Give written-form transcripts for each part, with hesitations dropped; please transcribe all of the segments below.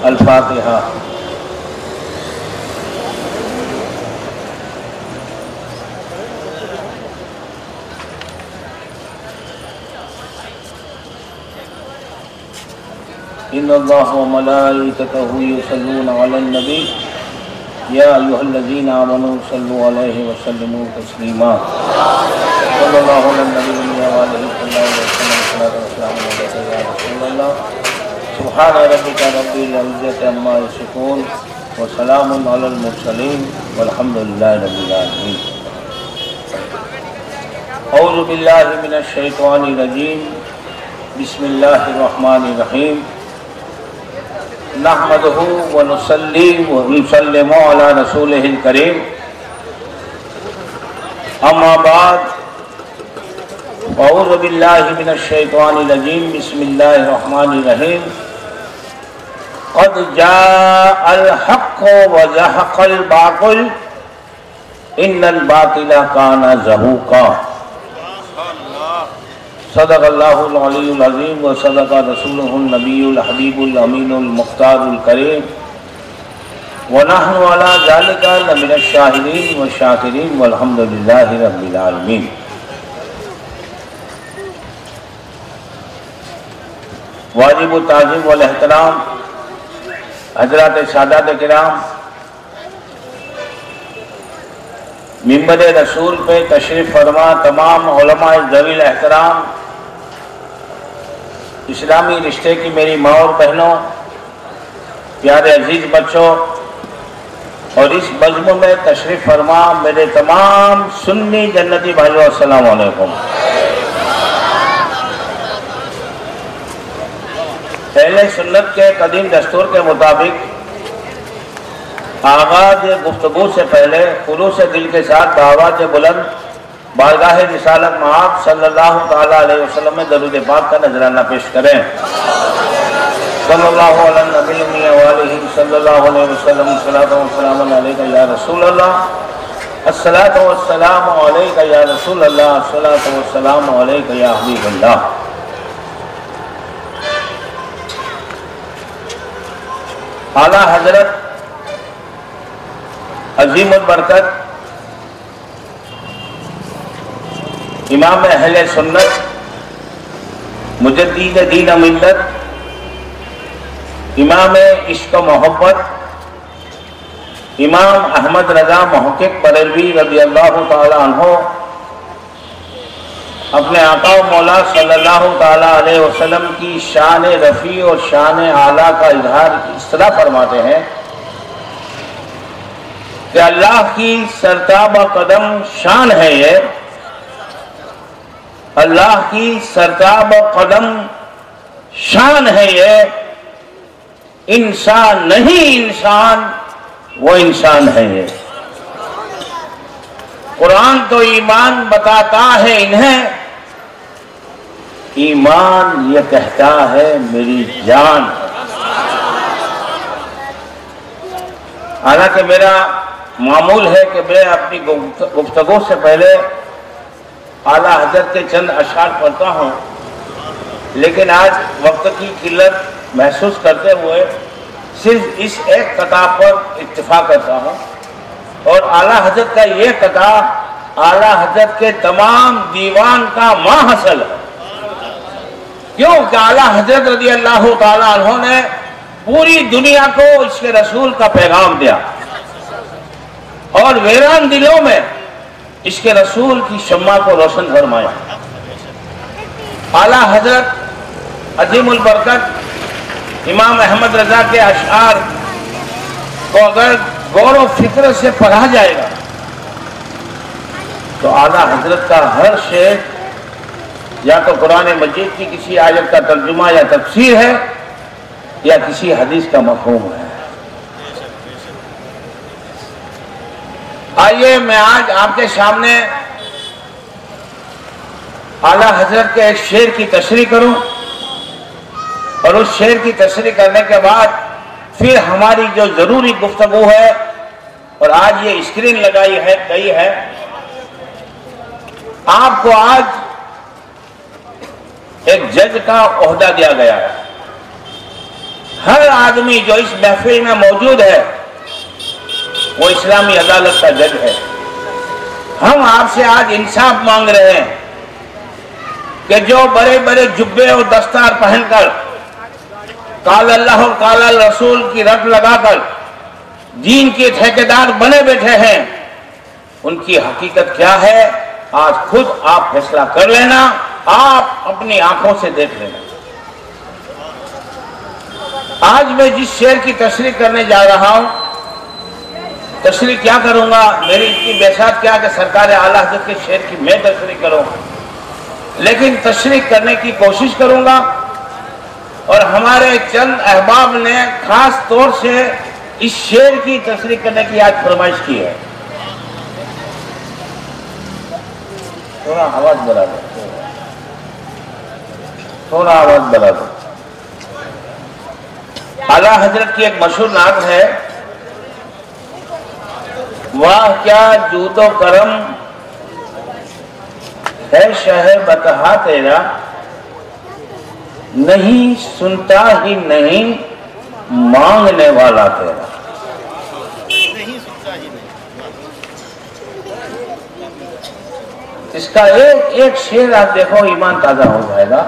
अल-फातिहा। इन्नल्लाह व मलाइकतहु युसल्लूना अलन नबी या अय्युहल्लज़ीना आमनू सल्लु अलैहि व सल्लिमू तस्लीमा। सल्लल्लाहु अलैहि वसल्लम। सुब्हान रब्बिका रब्बिल इज़्ज़ति अम्मा यसिफून व सलामुन अलल मुरसलीन वल्हम्दुलिल्लाहि रब्बिल आलमीन। औज़ु बिल्लाहि मिनश शैतानिर रजीम। बिस्मिल्लाहिर रहमानिर रहीम। नहमदुहु व नुसल्ली व नुसल्लिमु अला रसूलिहिल करीम। अम्मा बाद औज़ु बिल्लाहि मिनश शैतानिर रजीम। बिस्मिल्लाहिर रहमानिर रहीम। क़द जाअल हक़्क़ु व ज़हक़ल बातिल इन्नल बातिला काना ज़हूक़ा। सदक़ल्लाहुल अलीयुल अज़ीम व सदक़ रसूलुहुन नबियुल हबीबुल अमीनुल मुख्तारुल करीम व नहनु अला ज़ालिका लमिनश शाहिदीन व शाकिरीन वल्हम्दुलिल्लाहि रब्बिल आलमीन। वाजिबुत ताज़ीम वल एहतराम हज़रात सादात किराम, मिंबर रसूल पे तशरीफ़ फरमा तमाम उलमाए ज़वील एहतराम, इस्लामी रिश्ते की मेरी माँ और बहनों, प्यारे अजीज बच्चों, और इस बज़्म में तशरीफ़ फरमा मेरे तमाम सुन्नी जन्नती भाइयों, अस्सलाम वालेकुम। पहले सुन्नत के कदीम दस्तूर के मुताबिक आगाज गुफ्तगू से पहले खुलूस दिल के साथ बावाज़ बुलंद बारगाह रिसालत मआब सल्लल्लाहु तआला अलैहि वसल्लम में दरूद पाक का नजराना पेश करें। सल्लल्लाहु अलैहि सल्लल्लाहु अलैहि वसल्लम। सलातो व सलाम अलैका या रसूल अल्लाह। अस्सलातु व सलाम अलैका या रसूल अल्लाह। अस्सलातु व सलाम अलैका या हबीब अल्लाह। आला हजरत अजीमुल बरकत इमाम अहले सुन्नत मुजद्दीद दीन मिल्लत इमाम इश्क मोहब्बत इमाम अहमद रजा मुहक्किक बरेलवी रज़ी अल्लाह ताला अन्हो अपने आका व मौला सल्लल्लाहु ताला अलैहि वसल्लम की शान रफ़ी और शान आला का इजहार इस तरह फरमाते हैं कि अल्लाह की सरताब कदम शान है ये, अल्लाह की सरताब कदम शान है ये, इंसान नहीं इंसान वो इंसान है ये। कुरान तो ईमान बताता है इन्हें, ईमान ये कहता है मेरी जान। हालांकि मेरा मामूल है कि मैं अपनी गुफ्तगू से पहले आला हजरत के चंद अशार पढ़ता हूँ, लेकिन आज वक्त की किल्लत महसूस करते हुए सिर्फ इस एक किताब पर इत्तिफा करता हूँ। और आला हजरत का ये किताब आला हजरत के तमाम दीवान का माहसल है। क्यों कि आला हजरत रज़ी अल्लाह ताला अन्हु ने पूरी दुनिया को इसके रसूल का पैगाम दिया और वीरान दिलों में इसके रसूल की शम्मा को रोशन फरमाया। आला हजरत अजीमुल बरकत इमाम अहमद रजा के अशआर को अगर गौर व फिक्र से पढ़ा जाएगा तो आला हजरत का हर शेर या तो कुरान मजीद की किसी आयत का तर्जुमा या तफसीर है या किसी हदीस का मफ़हूम है। आइए मैं आज आपके सामने आला हजरत के एक शेर की तशरीह करूं और उस शेर की तशरीह करने के बाद फिर हमारी जो जरूरी गुफ्तगू है, और आज ये स्क्रीन लगाई है गई है, आपको आज एक जज का ओहदा दिया गया है। हर आदमी जो इस महफिल में मौजूद है वो इस्लामी अदालत का जज है। हम आपसे आज इंसाफ मांग रहे हैं कि जो बड़े बड़े जुब्बे और दस्तार पहनकर काल अल्लाह और काल रसूल की रट लगाकर दीन के ठेकेदार बने बैठे हैं, उनकी हकीकत क्या है आज खुद आप फैसला कर लेना, आप अपनी आंखों से देख लेना। आज मैं जिस शेर की तशरीह करने जा रहा हूं, तशरीह क्या करूंगा, मेरी इतनी बेसात क्या कि सरकार आला हज़रत के शेर की मैं तशरीह करूं, लेकिन तशरीह करने की कोशिश करूंगा। और हमारे चंद अहबाब ने खास तौर से इस शेर की तशरीह करने की आज फरमाइश की है। थोड़ा आवाज बढ़ा दो, थोड़ा आवाज बढ़ा दो। आला हजरत की एक मशहूर नात है, वाह क्या जूदो करम है शह बतहा तेरा, नहीं सुनता ही नहीं मांगने वाला तेरा। इसका एक एक शेर आप देखो ईमान ताजा हो जाएगा।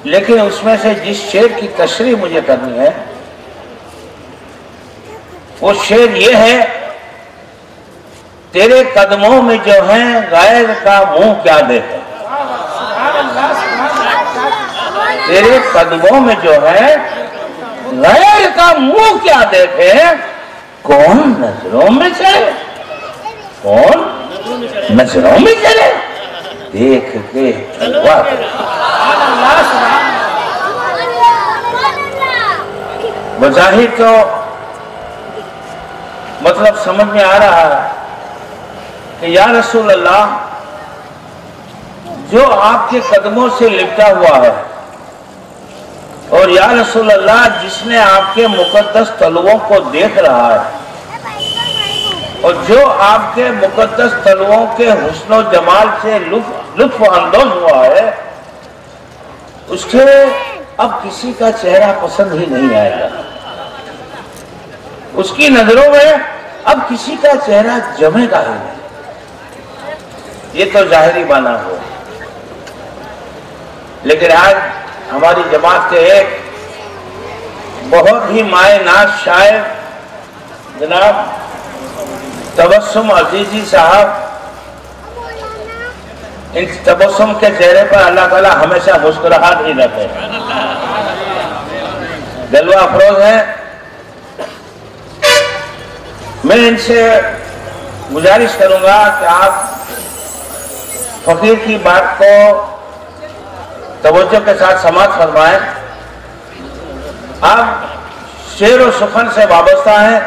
लेकिन उसमें से जिस शेर की तशरीह मुझे करनी है वो शेर ये है, तेरे कदमों में जो है गैर का मुंह क्या देखे, तेरे कदमों में जो है गैर का मुंह क्या देखे, कौन नजरों में चले, कौन नजरों में चले, देख के तलवा बज़ाहिर तो मतलब समझ में आ रहा है कि या रसूल अल्लाह, जो आपके कदमों से लिपटा हुआ है, और या रसूल अल्लाह जिसने आपके मुकद्दस तलवों को देख रहा है, और जो आपके मुकद्दस तलवों के हुस्न जमाल से लुत्फ अंदोज हुआ है, उसके अब किसी का चेहरा पसंद ही नहीं आएगा। उसकी नजरों में अब किसी का चेहरा जमेगा ही नहीं। ये तो जाहिरी बाना हो। लेकिन आज हमारी जमात के एक बहुत ही माए नाज शायर जनाब तबस्सुम अजीजी साहब, इन तबस्सुम के चेहरे पर अल्लाह ताला हमेशा मुस्कुराहट ही रखे, जलवा अफरोज है। मैं इनसे गुजारिश करूंगा कि आप फकीर की बात को तवज्जो के साथ समाअत फरमाएं। आप शेर और सुखन से वाबस्ता हैं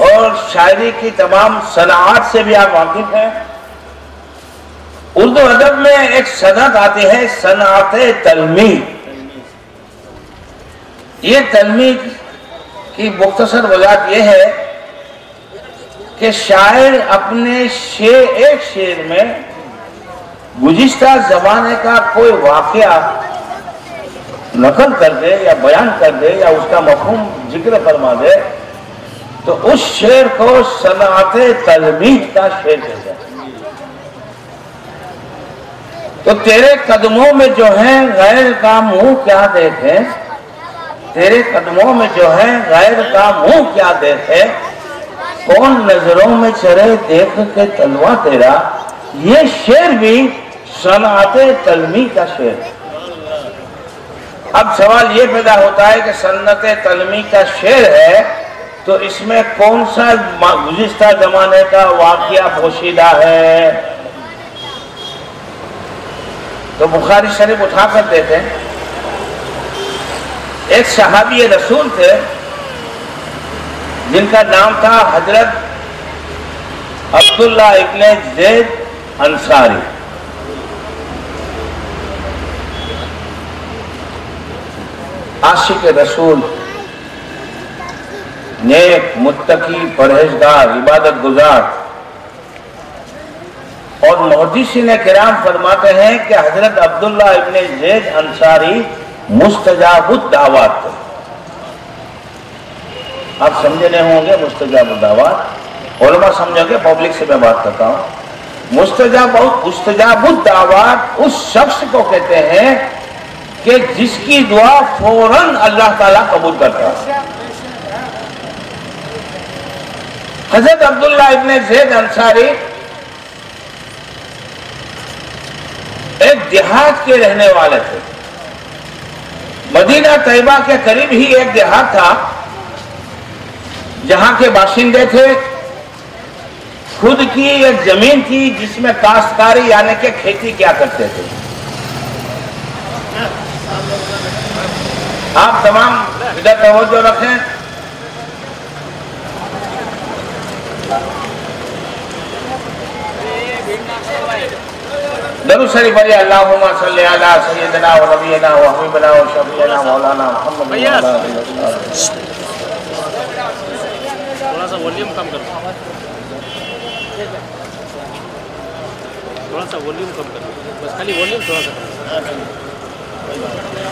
और शायरी की तमाम सनाअत से भी आप वाकिफ हैं। उर्दू अदब में एक सनअत आती है, सनाअते तलमीद। ये तलमीद की मुख्तसर वजाहत यह है कि शायर अपने एक शेर में गुज़िश्ता ज़माने का कोई वाक़या नकल कर दे या बयान कर दे या उसका मफ़हूम जिक्र फरमा दे तो उस शेर को सनाअते तलमीद का शेर कहते हैं। तो तेरे कदमों में जो है गैर का मुंह क्या देखे, तेरे कदमों में जो है गैर का मुंह क्या देखे, कौन नजरों में चढ़े देख के तलवा तेरा। ये शेर भी सनाअते तलमीद का शेर। अब सवाल ये पैदा होता है कि सन्नते तलमीद का शेर है तो इसमें कौन सा गुज़िश्ता जमाने का वाक़या पोशीदा है। तो बुखारी शरीफ उठा कर देते हैं। एक सहाबी रसूल थे जिनका नाम था हजरत अब्दुल्ला इब्ने ज़ैद अंसारी। आशिक रसूल, नेक, मुत्तकी, परहेजगार, इबादत गुजार। और मुहद्दिसीन किराम फरमाते हैं कि हजरत अब्दुल्ला इब्ने ज़ैद अंसारी मुस्तजाबुद दावत। आप समझे नहीं होंगे मुस्तजाबुद दावत, उलमा समझोगे, पब्लिक से मैं बात करता हूं। मुस्तजाबुद दावत उस शख्स को कहते हैं कि जिसकी दुआ फौरन अल्लाह ताला कबूल करता है। हजरत अब्दुल्लाह इब्ने ज़ैद अंसारी एक देहात के रहने वाले थे। मदीना तैयबा के करीब ही एक देहात था जहां के बाशिंदे थे। खुद की एक जमीन थी जिसमें काश्तकारी यानी के खेती क्या करते थे। आप तमाम इधर तवज्जो रखें। दरूद शरीफ पढ़िए, अल्लाहुम्मा सल्ली अला सय्यिदिना व नबियिना व हबीबिना व शफीना मौलाना मुहम्मद। थोड़ा सा वॉल्यूम कम करो, थोड़ा सा वॉल्यूम कम करो, बस खाली वॉल्यूम थोड़ा सा कम।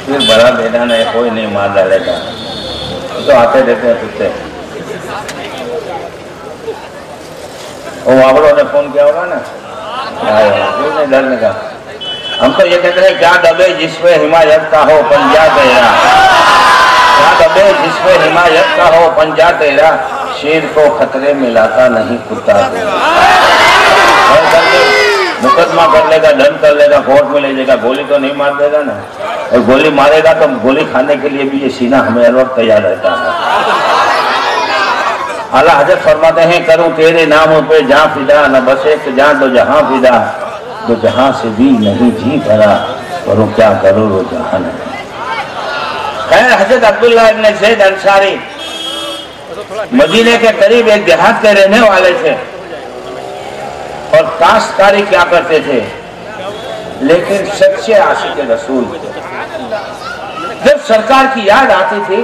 फिर बड़ा देना नहीं, कोई नहीं मार डालेगा, तो आते रहते हैं कुत्ते। वो वाबरों ने फोन किया होगा ना, क्यों नहीं डरने का। हम तो ये कहते हैं क्या दबे जिसमें हिमायत का हो पंजा तेरा, क्या दबे जिसमें हिमायत का हो पंजा तेरा, शेर को खतरे में लाता नहीं कुत्ता तेरा। मुकदमा कर लेगा, दंड कर लेगा, कोर्ट में ले जाएगा, गोली तो नहीं मार देगा ना। और गोली मारेगा तो गोली खाने के लिए भी ये सीना हमें हर वक्त तैयार रहता है। आला हजरत फरमाते हैं, करूं तेरे नामों पे जहां फिदा, न बस एक जहां दो जहां फिदा, दो जहां से भी नहीं जी भरा, करूं क्या करूं वो जहां नहीं। खैर, हजरत अब्दुल्लाह इब्ने ज़ैद अंसारी मदीने के करीब एक देहात के रहने वाले थे और काश्तकारी क्या करते थे, लेकिन सच्चे आशिक रसूल थे। जब सरकार की याद आती थी,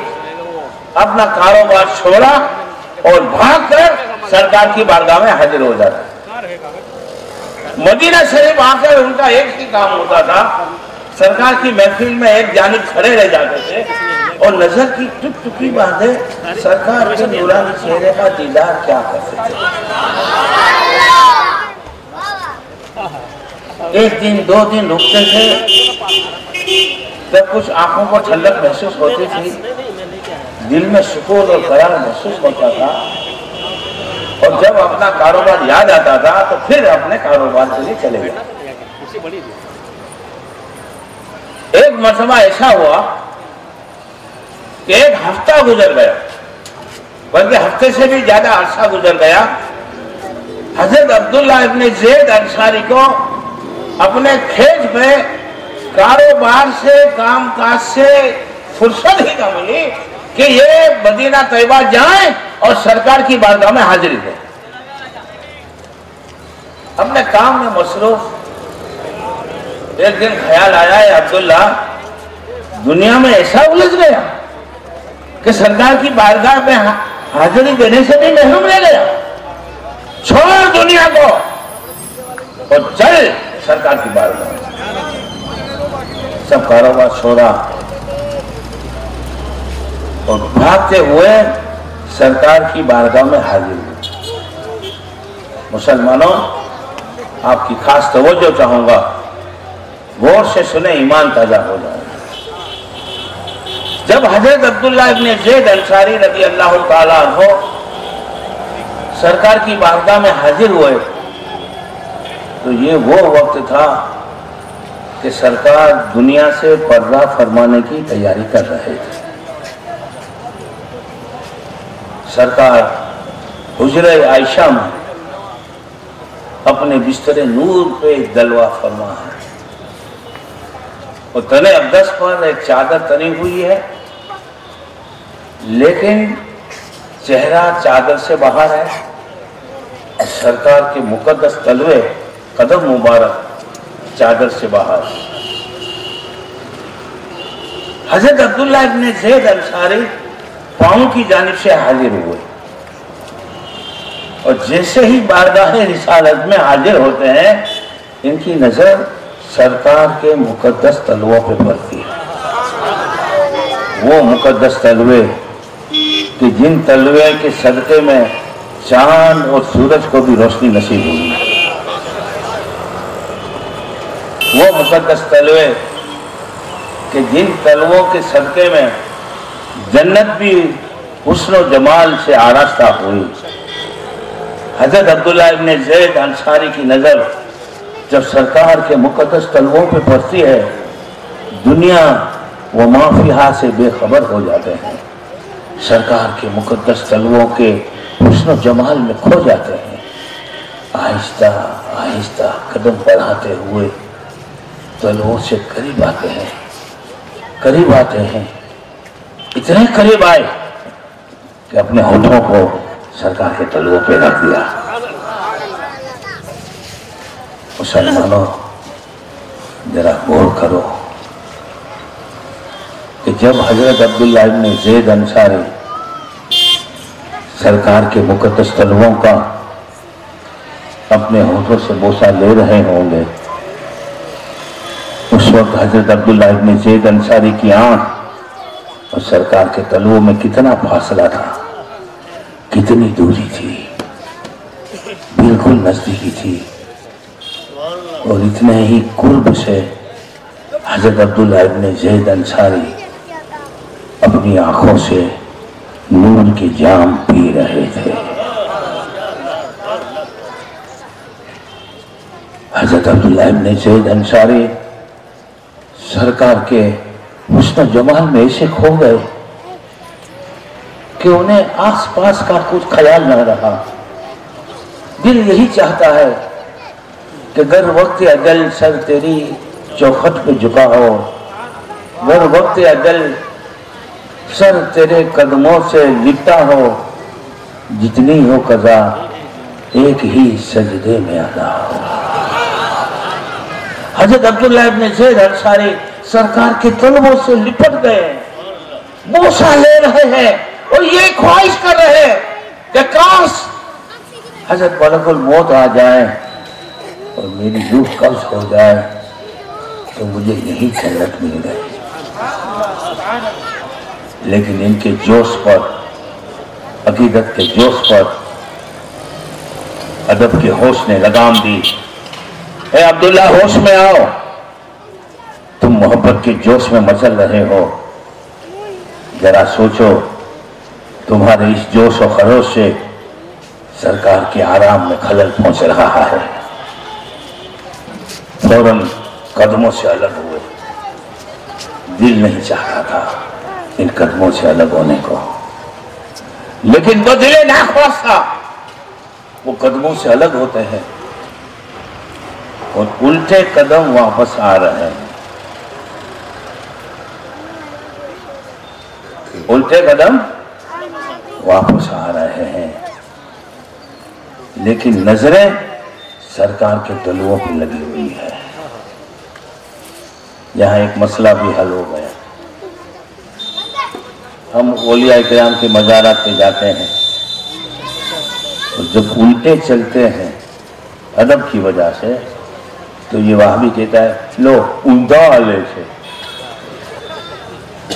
अपना कारोबार छोड़ा और भागकर सरकार की बारगाह में हाजिर हो जाता। मदीना शरीफ आकर उनका एक ही काम होता था, सरकार की महफिल में एक जानिब खड़े रह जाते थे और नजर की टुकटुकी बांधे सरकार के नूरानी चेहरे का दीदार क्या करते थे। एक दिन दो दिन रुकते थे, जब कुछ आंखों को ठंडक महसूस होती थी, दिल में सुकून और करार महसूस होता था, और जब अपना कारोबार याद आता था तो फिर अपने कारोबार के लिए चले गए। एक मरतबा ऐसा हुआ कि एक हफ्ता गुजर गया, बल्कि हफ्ते से भी ज्यादा अरसा गुजर गया। हजरत अब्दुल्लाह इब्ने ज़ैद अंसारी को अपने खेत में कारोबार से, कामकाज से फुर्सत ही न मिली कि ये मदीना तैयबा जाएं और सरकार की बारगाह में हाजिरी दें। अपने काम में मसरूफ एक दिन ख्याल आया है, अब्दुल्ला दुनिया में ऐसा उलझ गया कि सरकार की बारगाह में हाजिरी देने से भी महरूम रह गया। छोड़ दुनिया को और चल सरकार की बारगाह में। सब कारोबार छोड़ा और भागते हुए सरकार की बारगाह में हाजिर हुए। मुसलमानों, आपकी खास तवज्जो चाहूंगा, गौर से सुने, ईमान ताजा हो जाए। जब हजरत अब्दुल्लाह इब्ने ज़ैद अंसारी रज़ी अल्लाह ताला अन्हु सरकार की बारगाह में हाजिर हुए तो ये वो वक्त था कि सरकार दुनिया से पर्दा फरमाने की तैयारी कर रहे थे। सरकार हुजरे आयशा में अपने बिस्तर नूर पे दलवा फरमा है और तने अक़दस पर एक चादर तनी हुई है, लेकिन चेहरा चादर से बाहर है और सरकार के मुकद्दस तलवे कदम मुबारक चादर से बाहर। हजरत अब्दुल्लाह इब्ने ज़ैद अंसारी पांव की जानिब से हाजिर हुए और जैसे ही बारगाह रिसालत में हाजिर होते हैं, इनकी नजर सरकार के मुकद्दस तलवों पे पड़ती है। वो मुकद्दस तलवे कि जिन तलवे के सदक़े में चांद और सूरज को भी रोशनी नसीब हुई। वो मुकद्दस तलवे कि जिन तलवों के सदक़े में जन्नत भी हुस्न और जमाल से आरास्ता हुई। हजरत अब्दुल्लाह इब्न ज़ैद अंसारी की नज़र जब सरकार के मुकद्दस तलवों पे पड़ती है, दुनिया व माफिया से बेखबर हो जाते हैं, सरकार के मुकद्दस तलवों के हुस्न जमाल में खो जाते हैं। आहिस्ता आहिस्ता कदम बढ़ाते हुए तलवों से करीब आते हैं, करीब आते हैं, इतने करीब आए कि अपने होठों को सरकार के तलवों पे रख दिया। मुसलमानों, जरा गौर करो कि जब हजरत अब्दुल्लाह इब्न ज़ैद अंसारी सरकार के मुकद्दस तलवों का अपने होठों से बोसा ले रहे होंगे, उस वक्त हजरत अब्दुल्लाह इब्न ज़ैद अंसारी की आंख और सरकार के तलवों में कितना फासला था, कितनी दूरी थी, बिल्कुल नजदीकी थी। और इतने ही कुर्ब से हजरत अब्दुल्लाह इब्न ज़ैद अंसारी अपनी आंखों से नूर की जाम पी रहे थे। हजरत अब्दुल्लाह इब्न ज़ैद अंसारी सरकार के हुस्न जमाल में ऐसे खो गए कि उन्हें आसपास का कुछ ख्याल न रहा। दिल यही चाहता है कि गर वक्त अजल सर तेरी चौखट पे झुका हो, गर वक्त अजल सर तेरे कदमों से लिपटा हो, जितनी हो कज़ा एक ही सजदे में अदा हो। हजरत अब्दुल्लाह इब्न ज़ैद अंसारी सरकार के तलवों से लिपट गए, बोसा ले रहे हैं और ये ख्वाहिश कर रहे हैं कि काश हजरत मलकुल मौत आ जाए और मेरी रूह कब्ज़ हो जाए तो मुझे यही जन्नत मिल गई। लेकिन इनके जोश पर, अकीदत के जोश पर अदब के होश ने लगाम दी। ए अब्दुल्ला, होश में आओ, तुम मोहब्बत के जोश में मचल रहे हो। जरा सोचो, तुम्हारे इस जोश और खरोश से सरकार के आराम में खलल पहुंच रहा है। फौरन कदमों से अलग हुए। दिल नहीं चाहता था इन कदमों से अलग होने को, लेकिन वो दिले नाख्वासा वो कदमों से अलग होते हैं और उल्टे कदम वापस आ रहे हैं। उल्टे कदम वापस आ रहे हैं, लेकिन नजरें सरकार के तलवों पर लगी हुई है। यहां एक मसला भी हल हो गया। हम औलिया इकराम के मज़ारात पे जाते हैं और जब उल्टे चलते हैं अदब की वजह से, तो ये वहां भी कहता है लो ऊंधा हाले छे।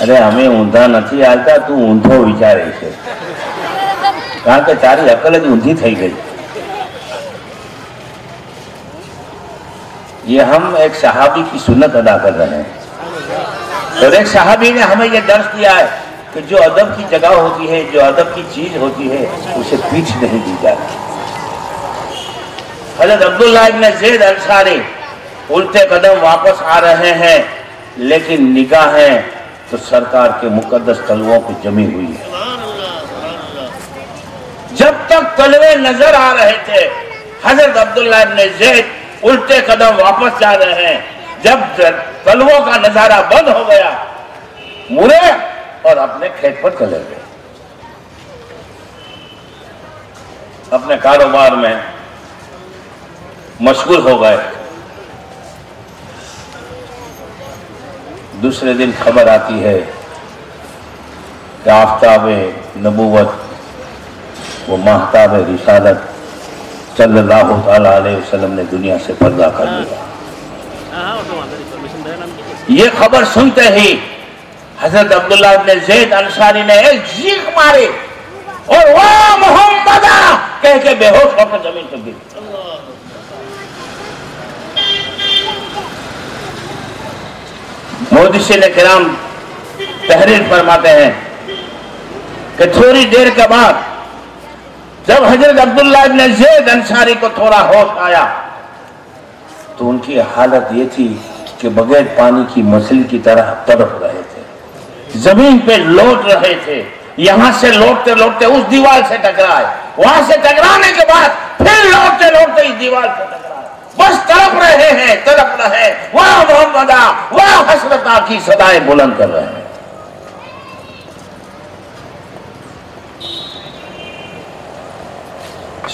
अरे हमें ऊंधा नहीं हालता, तू ऊंधो विचारे छे, कारण के तारी अकल ज ऊंधी थई गई। ये हम एक सहाबी की सुन्नत अदा कर रहे हैं और एक सहाबी ने हमें यह दर्श दिया है कि जो अदब की जगह होती है, जो अदब की चीज होती है, उसे पीछ नहीं दी जाती। हजरत अब्दुल्लाह इब्न ज़ैद अंसारी उल्टे कदम वापस आ रहे हैं, लेकिन निगाहें तो सरकार के मुकद्दस तलवों पर जमी हुई है। जब तक तलवे नजर आ रहे थे, हजरत अब्दुल्लाह इब्न ज़ैद उल्टे कदम वापस जा रहे हैं। जब तलवों का नजारा बंद हो गया, मुड़े और अपने खेत पर चले गए, अपने कारोबार में मशगूल हो गए। दूसरे दिन खबर आती है कि आफ्ताब नबूवत वो महताब रिसालत सल्लल्लाहु ताला अलैहि वसल्लम ने दुनिया से पर्दा कर लिया। ये खबर सुनते ही हजरत अब्दुल्लाह इब्न ज़ैद अंसारी ने एक चीख मारी और वाह मोहम्मदा कह के बेहोश होकर जमीन पर गिर। मुहद्दिसीन किराम तहरीर फरमाते हैं कि थोड़ी देर के बाद जब हजरत अब्दुल्लाह इब्न ज़ैद अंसारी को थोड़ा होश आया तो उनकी हालत ये थी कि बगैर पानी की मछली की तरह तड़प रहे थे, जमीन पे लौट रहे थे। यहां से लौटते लौटते उस दीवार से टकराए, वहां से टकराने के बाद फिर लौटते लौटते इस दीवार से टकराए, बस तड़प रहे हैं, तड़प रहे हैं। वाह मोहम्मदा वाह हसरता की सदाएं बुलंद कर रहे हैं।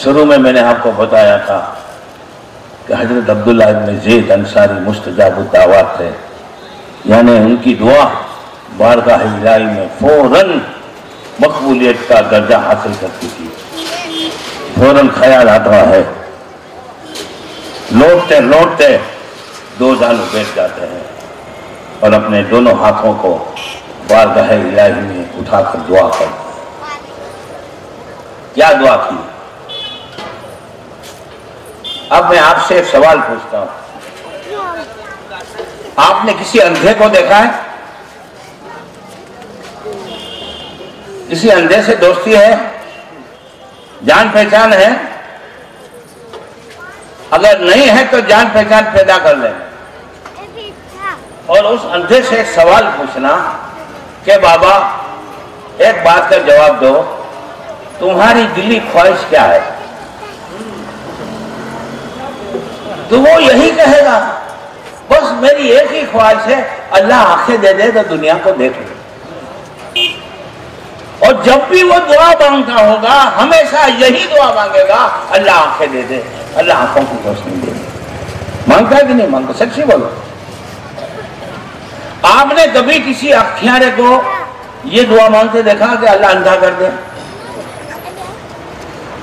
शुरू में मैंने आपको बताया था कि हजरत अब्दुल्लाह इब्न ज़ैद अंसारी मुस्तजाबुद दावत थे, यानी उनकी दुआ बारगाह इलाही में फौरन मकबूलियत का दर्जा हासिल करती थी। फौरन ख्याल आता है, लौटते लौटते दो जानू बैठ जाते हैं और अपने दोनों हाथों को बारगाह इलाही में उठाकर दुआ करते हैं। क्या दुआ की? अब मैं आपसे एक सवाल पूछता हूं, आपने किसी अंधे को देखा है? किसी अंधे से दोस्ती है, जान पहचान है? अगर नहीं है तो जान पहचान पैदा कर लेना और उस अंधे से एक सवाल पूछना कि बाबा एक बात का जवाब दो, तुम्हारी दिली ख्वाहिश क्या है? तो वो यही कहेगा, बस मेरी एक ही ख्वाहिश है, अल्लाह आंखें दे दे तो दुनिया को देख ले। और जब भी वो दुआ मांगता होगा हमेशा यही दुआ मांगेगा, अल्लाह आंखें दे दे, अल्लाह आंखों की रोशनी दे दे। मांगता है कि नहीं मांगता? सच्ची बोलो, आपने कभी किसी अखियारे को ये दुआ मांगते देखा कि अल्लाह अंधा कर दे?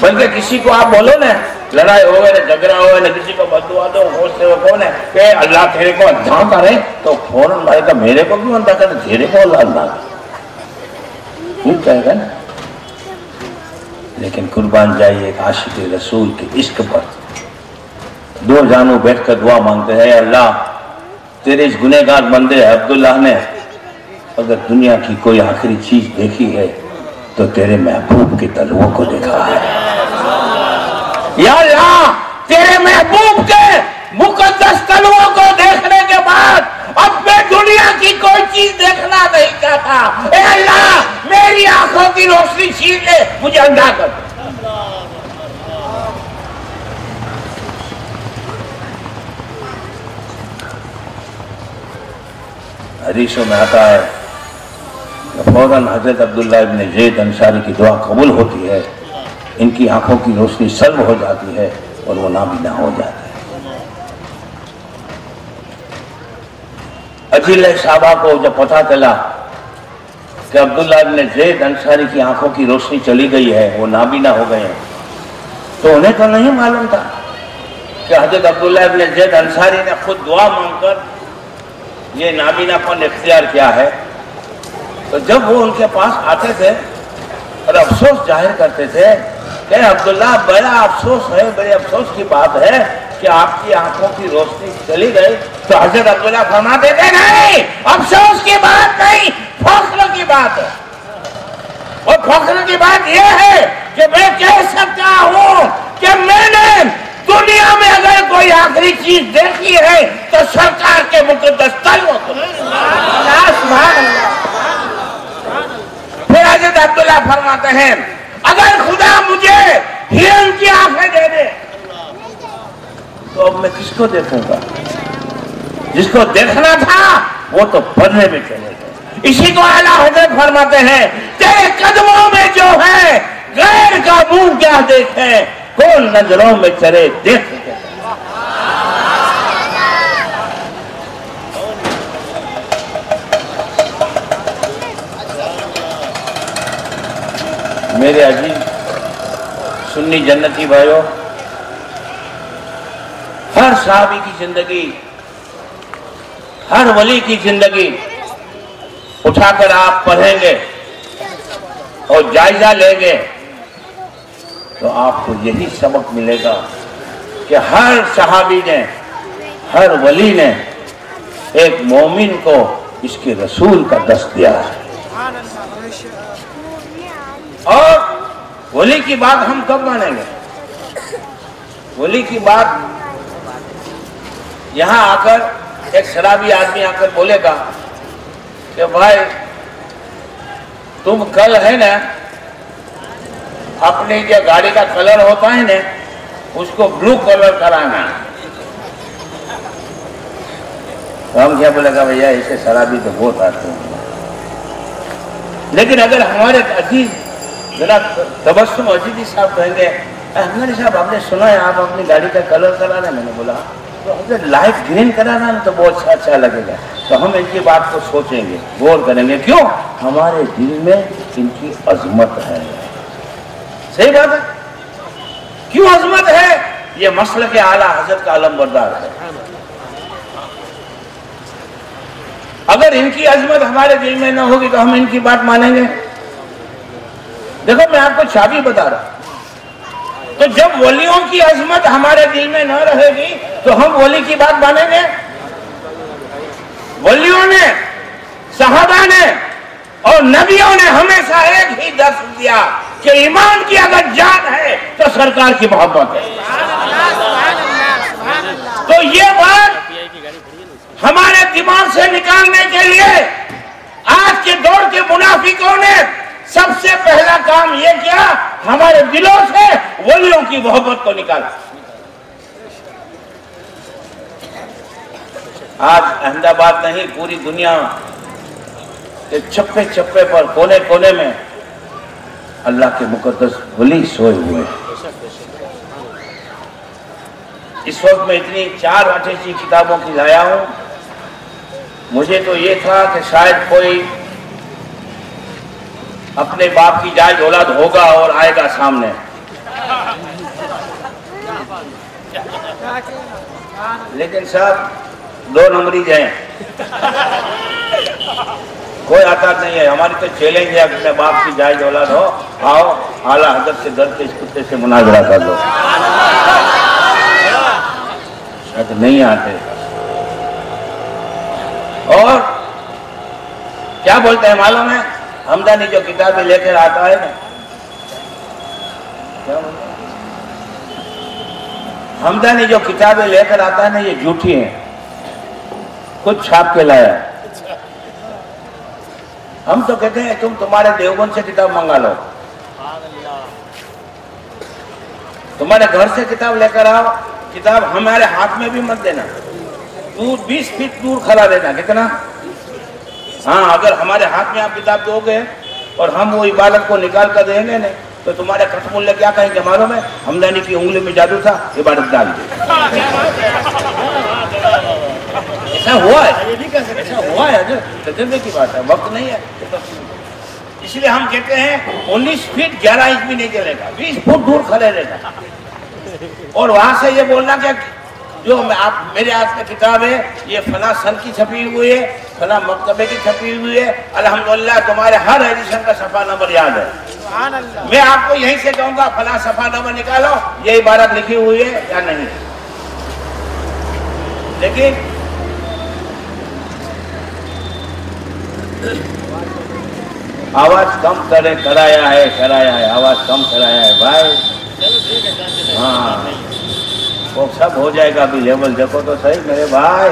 बल्कि किसी को आप बोलो ना, लड़ाई हो गए ना, झगड़ा हो गया ना, किसी को बददुआ दो, होश से वो कौन है कि अल्लाह तेरे को अंधा करे, तो फौरन भाई मेरे को क्यों अंधा करे, तेरे को अल्लाह अंधा कहेगा ना। लेकिन कुर्बान जाइए एक आशिक रसूल के इश्क पर। दो जानू बैठकर दुआ मांगते हैं, अल्लाह तेरे इस गुनहगार बंदे अब्दुल्लाह ने अगर दुनिया की कोई आखिरी चीज देखी है तो तेरे महबूब के तलवों को देखा है। या अल्लाह तेरे महबूब के मुकद्दस तलवों को देखने के बाद अब मैं दुनिया की कोई चीज देखना नहीं चाहता। ए अल्लाह मेरी आंखों की रोशनी छीन ले, मुझे अंधा कर दे। हदीसों में आता है फौरन हजरत अब्दुल्लाह इब्न ज़ैद अंसारी की दुआ कबूल होती है, इनकी आंखों की रोशनी सर्व हो जाती है और वो नाबीना हो जाते हैं। अजील साहबा को जब पता चला कि अब्दुल्लाह इब्न ज़ैद अंसारी की आंखों की रोशनी चली गई है, वो नाबीना हो गए हैं, तो उन्हें तो नहीं मालूम था कि हजरत अब्दुल्लाह इब्न ज़ैद अंसारी ने खुद दुआ मांगकर ये नाबीनापन इख्तियार किया है। तो जब वो उनके पास आते थे और अफसोस जाहिर करते थे कि अब्दुल्लाह बड़ा अफसोस है, बड़े अफसोस की बात है कि आपकी आंखों की रोशनी चली गई, तो हजरत अब्दुल्लाह फरमाते थे नहीं, अफसोस की बात नहीं, फख्र की बात है। और फख्र की बात यह है कि मैं कह सकता हूं कि मैंने दुनिया में अगर कोई आखिरी चीज देखी है तो सरकार के मुकद्दस तलवों को। फिर हजरत अब्दुल्लाह फरमाते हैं अगर खुदा मुझे हिरन की आंखें दे दे तो अब मैं किसको देखूंगा? जिसको देखना था वो तो पढ़ने में चले गए। इसी को आला हजरत फरमाते हैं तेरे कदमों में जो है गैर का मुंह क्या देखे, कौन नजरों में चले देख। मेरे अजीज सुन्नी जन्नती भाइयों, हर सहाबी की जिंदगी, हर वली की जिंदगी उठाकर आप पढ़ेंगे और जायजा लेंगे तो आपको यही सबक मिलेगा कि हर सहाबी ने, हर वली ने एक मोमिन को इसके रसूल का दस्त दिया है। और वली की बात हम कब मानेंगे? वली की बात यहां आकर एक शराबी आदमी आकर बोलेगा कि भाई तुम कल है ना अपनी जो गाड़ी का कलर होता है ना उसको ब्लू कलर कराना। तो हम क्या बोलेगा, भैया इसे शराबी तो बहुत आते हैं। लेकिन अगर हमारे अजीज जरा तबस्सुम अजीजी साहब कहेंगे, अहमद साहब आपने सुना है आप अपनी गाड़ी का कलर कराना है? मैंने बोला तो अगर लाइट ग्रीन कराना ना तो बहुत अच्छा लगेगा। तो हम इनकी बात को सोचेंगे, गौर करेंगे, क्यों? हमारे दिल में इनकी अजमत है। सही बात है, क्यों अजमत है? ये मसल के आला हजरत का आलम बरदार है। अगर इनकी अजमत हमारे दिल में ना होगी तो हम इनकी बात मानेंगे? देखो मैं आपको चाबी बता रहा हूं, तो जब वलियों की अजमत हमारे दिल में न रहेगी तो हम वली की बात मानेंगे? वलियों ने, सहाबा ने और नबियों ने हमेशा एक ही दर्श दिया कि ईमान की अगर जान है तो सरकार की मोहब्बत है। तो ये बात हमारे दिमाग से निकालने के लिए आज के दौर के मुनाफिकों ने सबसे पहला काम ये किया, हमारे दिलों से वलियों की मोहब्बत को निकाला। आज अहमदाबाद नहीं पूरी दुनिया के चप्पे चप्पे पर, कोने कोने में अल्लाह के मुकद्दस वली सोए हुए हैं। इस वक्त मैं इतनी 4 अच्छी किताबों की लाया हूं। मुझे तो ये था कि शायद कोई अपने बाप की जायज औलाद होगा और आएगा सामने। लेकिन सब 2 नंबरी हैं, कोई आता नहीं है। हमारी तो चैलेंज है, अपने बाप की जायज औलाद हो, आओ आला हजरत से डर के इस कुत्ते से मुनाजरा कर लो। तो नहीं आते। और क्या बोलते हैं मालूम है? हमदानी जो किताबें लेकर आता है ना, क्या बोलते हैं? हमदानी जो किताबें लेकर आता है ना ये झूठी हैं, कुछ छाप के लाया। हम तो कहते हैं तुम तुम्हारे देवबंद से किताब मंगा लो, तुम्हारे घर से किताब लेकर आओ, किताब हमारे हाथ में भी मत देना, दूर 20 फीट दूर खड़ा देना। कितना? हाँ, अगर हमारे हाथ में आप किताब दोगे और हम वो इबादत को निकाल कर देंगे ना तो तुम्हारे कटमुल्ले क्या कहेंगे मालूम है? हमदानी की उंगली में जादू था, इबादत डाल दी। ऐसा हुआ है, ऐसा हुआ है, तजर्बे की बात है, वक्त नहीं है। इसलिए हम कहते हैं 19 फीट 11 इंच भी नहीं चलेगा, 20 फुट दूर खड़े रहेगा। और वहां से ये बोलना कि जो आप मेरे हाथ में किताब है ये फला सन की छपी हुई है, फला मकतबे की छपी हुई है, अल्हम्दुलिल्लाह तुम्हारे हर एडिशन का सफा नंबर याद है। मैं आपको यहीं से कहूंगा फला सफा नंबर निकालो, ये इबारत लिखी हुई है या नहीं। लेकिन आवाज कम करे, कराया है, आवाज कम कराया है भाई। हाँ, वो सब हो जाएगा। अभी लेवल देखो तो सही मेरे भाई,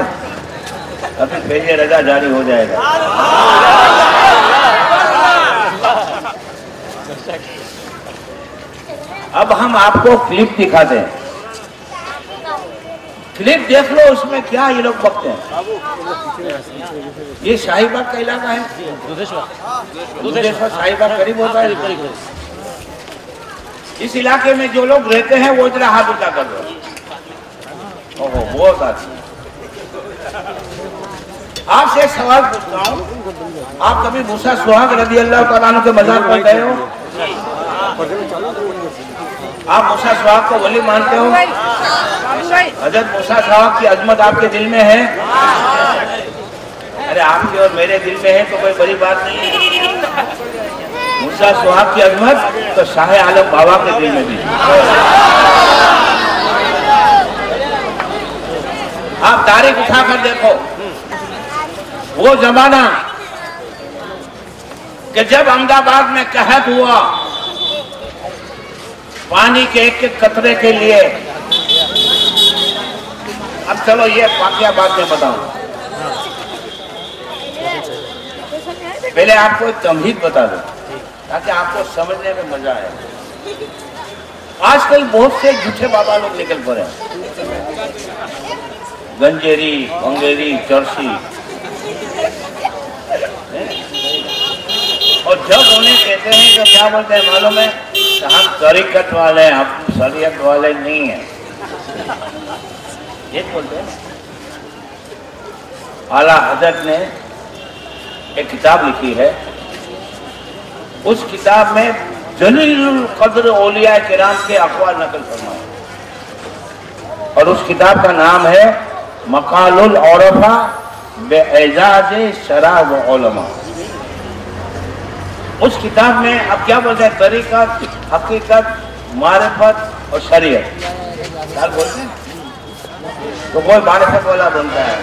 अभी पेजे रजा जारी हो जाएगा। अब हम आपको क्लिप दिखाते हैं, क्लिप देख लो, उसमें क्या ये लोग बकते हैं। ये शाहीबाग का इलाका है, दुधेश्वर शाहीबाग करीब होता है। इस इलाके में जो लोग रहते हैं वो इतना हाथ उठा कर दो। ओहो, बहुत अच्छी। आपसे एक सवाल पूछता हूँ, आप कभी मूसा सुहाग रज़ी अल्लाह तआला अन्हु के मज़ार पर गए हो? आप मूसा सुहाग को वली मानते हो? हजरत मूसा सुहाग की अजमत आपके दिल में है? अरे आपके और मेरे दिल में है तो कोई बड़ी बात नहीं है। मूसा सुहाग की अजमत तो शाह आलम बाबा के दिल में भी। आप तारीख उठाकर देखो, वो जमाना कि जब अहमदाबाद में कहत हुआ पानी के एक एक कतरे के लिए। अब चलो ये वाकया बाद में बताऊं, पहले आपको एक तमहीद बता दूं ताकि आपको समझने में मजा आए। आजकल बहुत से झूठे बाबा लोग निकल पड़े हैं, गंजेरी, भंगेरी, चरसी, और जब उन्हें कहते हैं तो क्या बोलते हैं मालूम है? हम तरीकत वाले हैं, हम शरीयत वाले नहीं हैं, ये बोलते हैं। आला हजरत ने एक किताब लिखी है, उस किताब में जलीलुल कद्र औलिया किराम के अक़वाल नकल फरमाए, और उस किताब का नाम है मकालुल औरफा बेएजाज शरा व उलमा। उस किताब में अब क्या बोलते हैं? तरीक़त, हकीकत, मारिफत और शरीयत क्या बोलते हैं। तो कोई मारिफत वाला बनता है,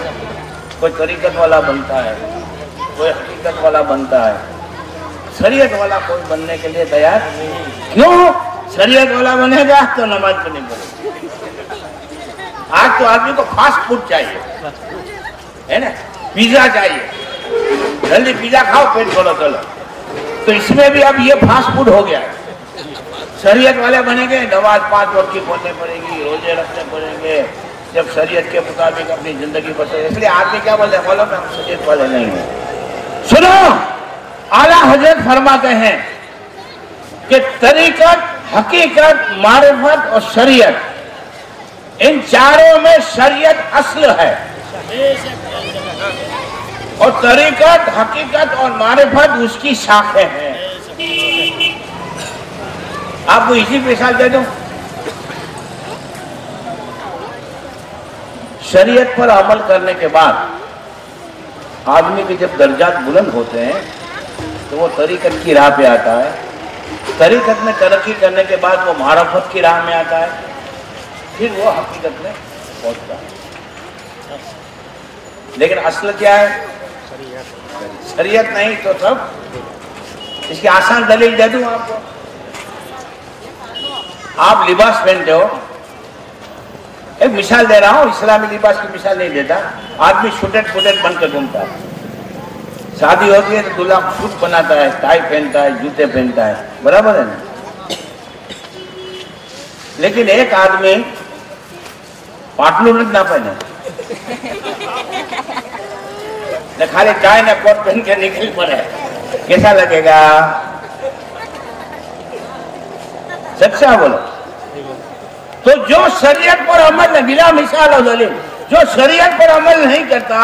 कोई तरीक़त वाला बनता है, कोई हकीकत वाला बनता है, शरीयत वाला कोई बनने के लिए तैयार क्यों? शरीयत वाला बनेगा तो नमाज पढ़नी पड़ेगी। आज तो आदमी को फास्ट फूड चाहिए, है ना, पिज्जा चाहिए, जल्दी पिज्जा खाओ पेट भरो चलो। तो इसमें भी अब ये फास्ट फूड हो गया है। शरीयत वाले बनेंगे, नमाज 5 वक्त की पढ़नी पड़ेगी, रोजे रखने पड़ेंगे, जब शरीयत के मुताबिक अपनी जिंदगी बसे। इसलिए आदमी क्या बोलते हैं? बोलो मैं शरीयत वाले नहीं हूँ। सुनो, आला हजरत फरमाते हैं कि तरीकत, हकीकत, मारिफत और शरीयत, इन चारों में शरीयत असल है, और तरीकत, हकीकत और मारिफत उसकी शाखें हैं। आपको इसी मिसाल दे दूं, शरीयत पर अमल करने के बाद आदमी के जब दर्जात बुलंद होते हैं तो वो तरीकत की राह पे आता है, तरीकत में तरक्की करने के बाद वो मारिफत की राह में आता है, फिर वो हकीकत में पहुंचता है। लेकिन असल क्या है? शरीयत नहीं तो सब। इसकी आसान दलील दे दूं आपको। आप लिबास पहनते हो, एक मिसाल दे रहा हूं, इस्लामी लिबास की मिसाल नहीं देता। आदमी शूटेड फूटेड बनकर घूमता है, शादी होती है तो दूल्हा सूट बनाता है, टाई पहनता है, जूते पहनता है, बराबर है ना। लेकिन एक आदमी पाटलू ना पहने, न खाली टाई न कोट पहन के निकल पड़े, कैसा लगेगा? सच्चा बोलो। तो जो शरीयत पर अमल नहीं, बिला मिसाल और दलील, जो शरीयत पर अमल नहीं करता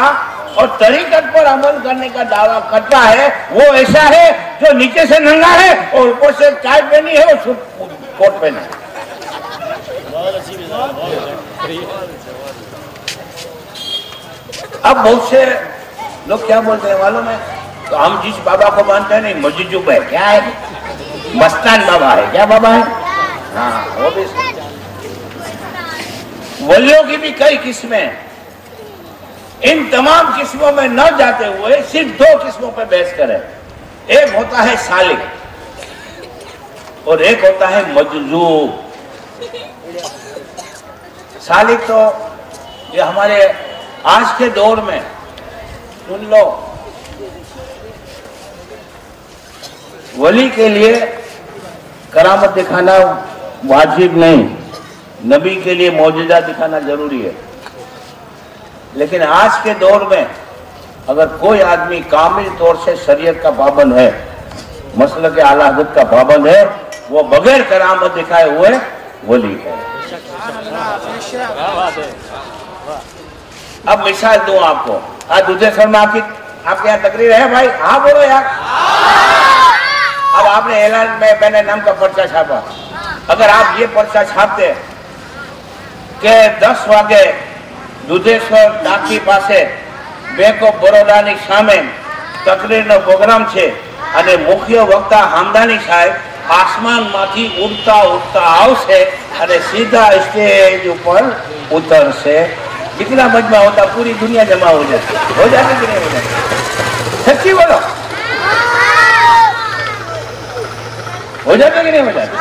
और तरीकत पर अमल करने का दावा करता है, वो ऐसा है जो नीचे से नंगा है और ऊपर से टाई पहनी है और कोट पहना है। अब बहुत से लोग क्या बोलते हैं मालूम है? तो हम जिस बाबा को मानते हैं नहीं, मस्जिद है, क्या है? मस्तान बाबा है। क्या बाबा है? हाँ, वो भी। वलियों की भी कई किस्में, इन तमाम किस्मों में न जाते हुए सिर्फ 2 किस्मों पर बहस करें। एक होता है सालिक और एक होता है मजजूब। सालिक तो ये हमारे आज के दौर में, सुन लो, वली के लिए करामत दिखाना वाजिब नहीं, नबी के लिए मौजूदा दिखाना जरूरी है। लेकिन आज के दौर में अगर कोई आदमी कामिल तौर से शरीयत का पाबंद है, मसलक आला हज़रत का पाबंद है, वो बगैर करामत दिखाए हुए वली है। अब मिसाल दूं आपको। आज दूसरे शर्मा आपके यहाँ तकरीर है भाई? हाँ बोलो यार। अब आपने ऐलान में मैंने नाम का पर्चा छापा। अगर आप ये पर्चा छापते कि 10 वागे दुधेश्वर डाकी पासे બેંક ઓફ બરોડાની સામે તકરીરનો પ્રોગ્રામ છે અને મુખ્ય વક્તા હામદાની સાહેબ આસમાનમાંથી ઉડતા ઉડતા આવશે અને सीधा स्टेज ऊपर उतरसे। कितना मजमा होता, पूरी दुनिया जमा हो जाती कि नहीं हो जाती? सच्ची बोलो, हो जाता कि नहीं हो जाता?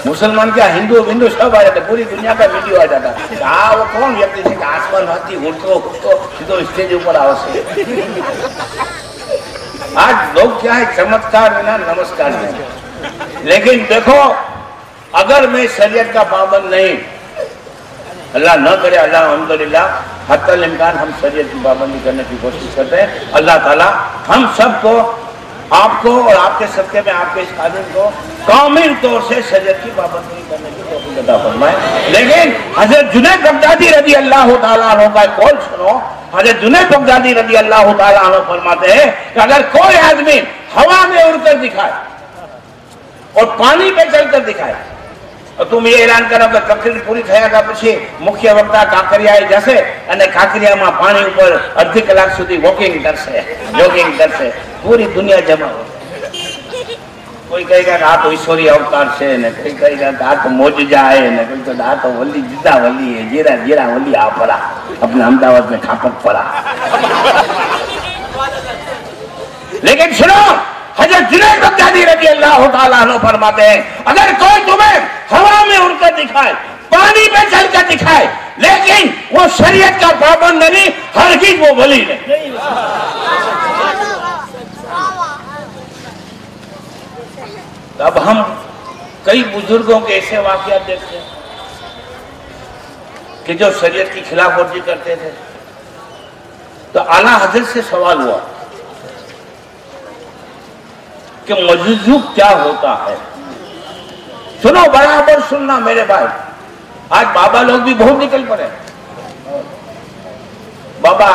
मुसलमान क्या, हिंदू हिंदू सब आ जाते, पूरी दुनिया का वीडियो आ जाता। हाँ, वो कौन व्यक्ति है कि आसमान हाथी उड़तो उड़तो सीधो स्टेज ऊपर आवश्य। आज लोग क्या है, चमत्कार बिना नमस्कार नहीं। लेकिन देखो, अगर मैं शरीयत का पाबंद नहीं, अल्लाह न करे, अल्लाह अल्हम्दुलिल्लाह हत्तल इम्कान हम शरीयत की पाबंदी करने की कोशिश करते हैं। अल्लाह ताला हम सबको, आपको और आपके सदके में आपके इस खादिम को कामिल तौर से शरीयत की पाबंदी करने की तौफीक अता फरमाए। लेकिन हज़रत जुनैद बगदादी रज़ी अल्लाह ताला अन्हु का कौल सुनो। हज़रत जुनैद बगदादी रज़ी अल्लाह ताला अन्हु फरमाते हैं कि अगर कोई आदमी हवा में उड़कर दिखाए और पानी पे चलकर दिखाए, तो तुम ये ऐलान करो कि तकरीर पूरी થયા પછી મુખ્ય વક્તા કાંકરિયાએ જશે અને કાંકરિયામાં પાણી ઉપર અડધી કલાક સુધી વોકિંગ કરશે, જોગિંગ કરશે, પૂરી દુનિયા જમા हो। कोई कहेगा कि आ तो ईश्वरीय अवतार છે ને, कोई कहेगा कि आ तो मोजजा है ने, कोई तो आ तो वली जिदा वली है, जीरा जीरा वली आ पड़ा अपने अहमदाबाद में खापक पड़ा। लेकिन सुनो, हज़रत जुनैद बगदादी रज़ी अल्लाह ताला अन्हु फरमाते हैं, अगर कोई तुम्हें हवा में उड़कर दिखाए, पानी पे चलकर दिखाए, लेकिन वो शरीयत का पाबंद नहीं, हरगिज़ वो वली नहीं। अब हम कई बुजुर्गों के ऐसे वाक़यात देखते हैं कि जो शरीयत की खिलाफ वर्जी करते थे। तो आला हज़रत से सवाल हुआ कि मजज़ूब क्या होता है। सुनो, बराबर सुनना मेरे भाई। आज बाबा लोग भी बहुत निकल पड़े। बाबा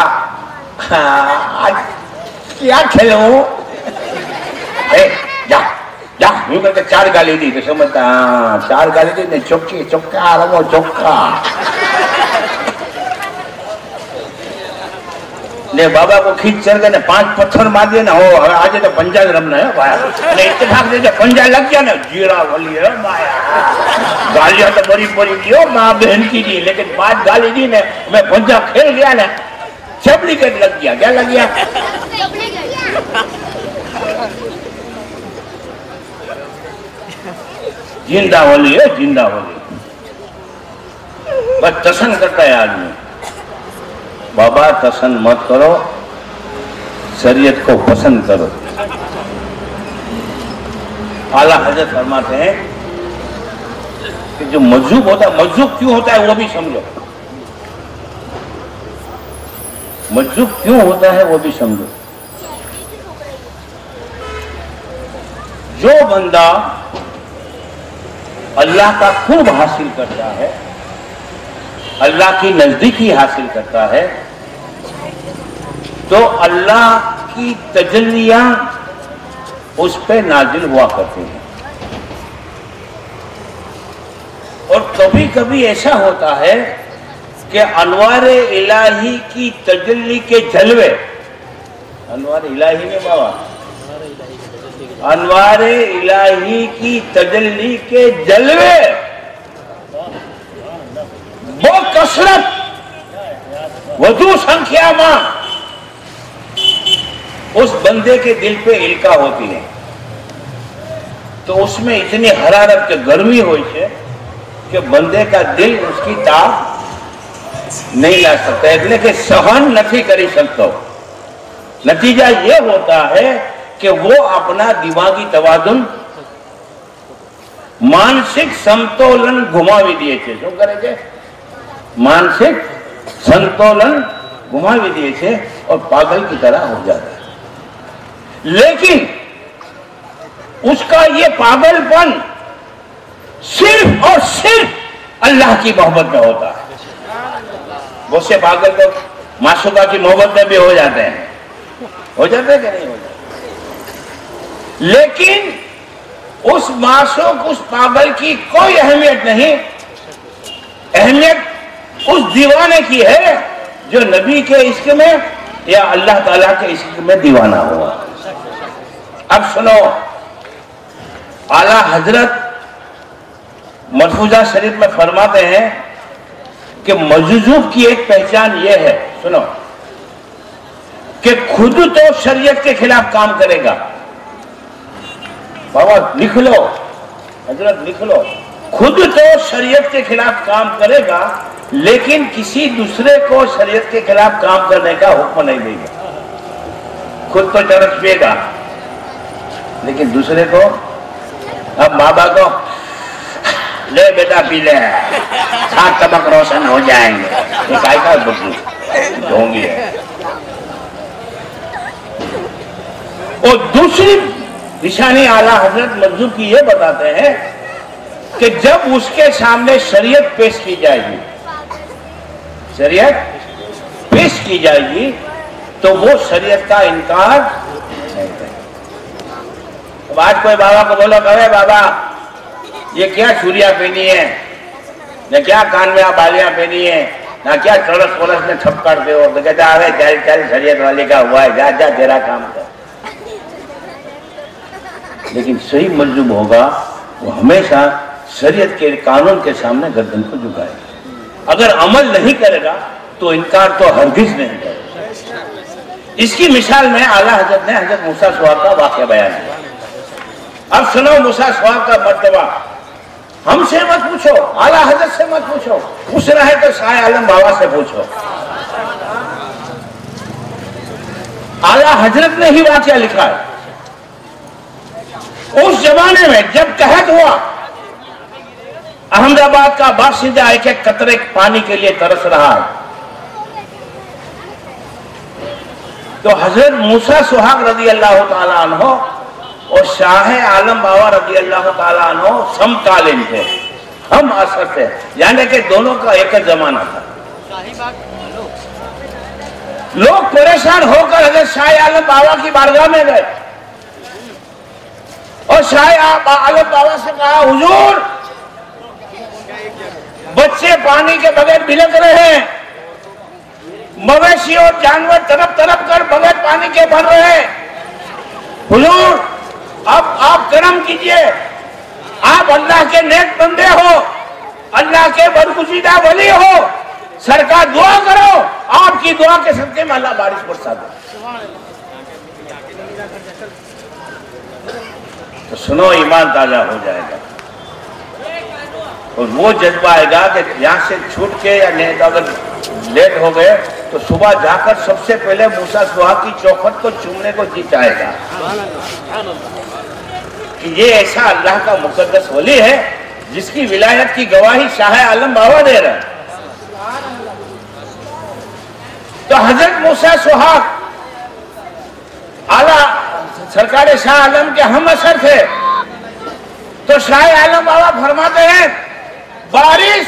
आज क्या खेलूं? जा जा, यूं करके 4 गाली दी तो समझता, 4 गाली दी ने, चौकी चौका रमो चौका ने बाबा को खींच चल गए ने 5 पत्थर मार दिए ना, हो आज तो पंजा रमना है भाई ने, इत्तेफाक से पंजा लग गया ना, जीरा बोली है माया, गालियां तो बड़ी बड़ी दी हो माँ बहन की दी, लेकिन 5 गाली दी ने, मैं पंजा खेल गया ना, चपली के लग गया। क्या लग गया? जिंदा वली है, जिंदा वली। बस तसन करता है आदमी। बाबा तसन मत करो, शरीयत को पसंद करो। आला हज़रत फरमाते हैं कि जो मजूब होता है, मजूब क्यों होता है वो भी समझो, मजूब क्यों होता है वो भी समझो। जो बंदा अल्लाह का कुर्ब हासिल करता है, अल्लाह की नजदीकी हासिल करता है, तो अल्लाह की तजल्लियां उस पे नाजिल हुआ करती हैं। और कभी कभी ऐसा होता है कि अनवारे इलाही की तजल्ली के जलवे, अनवारे इलाही में बाबा, अनवारे इलाही की तजल्ली के जलवे वो कसरत वधु संख्या में उस बंदे के दिल पे इल्का होती है, तो उसमें इतनी हरारत के गर्मी हुई है कि बंदे का दिल उसकी ताप नहीं ला सकता, એટલે કે સહન નથી કરી सकता। नतीजा ये होता है कि वो अपना दिमागी तवाजुन, मानसिक संतुलन घुमावी दिए छे। શું કરે છે? मानसिक संतुलन घुमावी दिए छे और पागल की तरह हो जाता है। लेकिन उसका ये पागलपन सिर्फ और सिर्फ अल्लाह की मोहब्बत में होता है। बहुत से पागल तो मासूका की मोहब्बत में भी हो जाते हैं, हो जाते हैं कि नहीं हो जाते? लेकिन उस मासूक, उस पागल की कोई अहमियत नहीं। अहमियत उस दीवाने की है जो नबी के इश्क में या अल्लाह ताला के इश्क में दीवाना हुआ। अब सुनो, आला हजरत मरफूजा शरीफ में फरमाते हैं कि मजजूब की एक पहचान यह है, सुनो, कि खुद तो शरीयत के खिलाफ काम करेगा। बाबा लिख लो, हजरत लिख लो, खुद तो शरीयत के खिलाफ काम करेगा लेकिन किसी दूसरे को शरीयत के खिलाफ काम करने का हुक्म नहीं देगा। खुद तो चरस पिएगा लेकिन दूसरे को, अब माँ बाप को ले बेटा पी ले, 7 तबक रोशन हो जाएंगे, ये काय का बुद्धि ढोंगी है। और दूसरी निशानी आला हजरत मजहूब की ये बताते हैं कि जब उसके सामने शरीयत पेश की जाएगी, शरीयत पेश की जाएगी तो वो शरीयत का इनकार नहीं करेगा। अब आज कोई बाबा को बोलो, कहे बाबा ये क्या चूड़ियां पहनी है, न क्या कान में आप बालियां पहनी है, ना क्या चौरस वोरस में छप करते हो, तो कहता अरे चल चल शरीयत वाले का हुआ है, जा जा तेरा काम कर। लेकिन सही मजलूम होगा वो हमेशा शरीयत के कानून के सामने गर्दन को झुकाएगा। अगर अमल नहीं करेगा तो इनकार तो हरगिज नहीं करेगा। इसकी मिसाल में आला हजरत ने हजरत मूसा सुहाग का वाक़या बयान किया। अब सुनो मूसा सुहाग का मर्तबा, हमसे मत पूछो, आला हजरत से मत पूछो, पूछना है तो शाह आलम बाबा से पूछो। आला हजरत ने ही वाक़या लिखा है। उस जमाने में जब कहत हुआ, अहमदाबाद का बाशिंदा एक एक कतरे पानी के लिए तरस रहा है, तो हजरत मूसा सुहाग रजी अल्लाह ताला अन्हो और शाह आलम बाबा रजी अल्लाह ताला अन्हो समकालीन थे, हम असर थे, यानी कि दोनों का एक जमाना था। लोग परेशान होकर हजरत शाह आलम बाबा की बारगाह में गए और शाह आलम बाबा से कहा, हुजूर बच्चे पानी के बगैर बिलक रहे हैं, मवेशी और जानवर तरफ तरफ कर बगैर पानी के भर रहे हैं, हुजूर अब आप करम कीजिए, आप अल्लाह के नेक बंदे हो, अल्लाह के बदगुजीदा वली हो, सरकार दुआ करो, आपकी दुआ के सदके में अल्लाह बारिश बरसा दे। तो सुनो, ईमान ताजा हो जाएगा और वो जज्बा आएगा कि यहाँ से छूट के या नहीं, अगर लेट हो गए तो सुबह जाकर सबसे पहले मूसा सुहाग की चौखट को चूमने को जी चाहेगा कि ये ऐसा अल्लाह का मुकद्दस वली है जिसकी विलायत की गवाही शाह आलम बाबा दे रहा है। तो हजरत मूसा सुहाग आला सरकार शाह आलम के हम असर थे, तो शाह आलम बाबा फरमाते हैं बारिश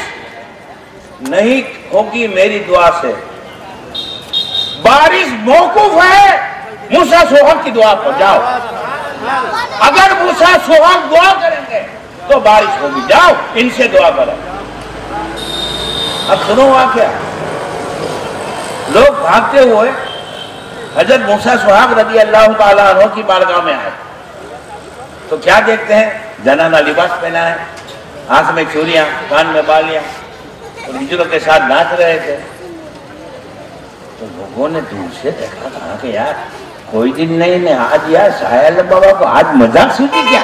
नहीं होगी मेरी दुआ से, बारिश मौकूफ है मूसा सुहाग की दुआ पर, जाओ अगर मूसा सुहाग दुआ करेंगे तो बारिश होगी, जाओ इनसे दुआ करो। अब सुनो वाकया, लोग भागते हुए हजरत मूसा सुहाग रजी अल्लाह ताला अन्हु की बारगाह में आए तो क्या देखते हैं, जनाना लिबास पहना है, हाथ में चूड़ियां, कान में बालियां और हिजरों के साथ नाच रहे थे। तो लोगों ने दूर से देखा, कहा कि यार कोई दिन नहीं आज यार शाह आलम बाबा को आज मजाक सूझी क्या,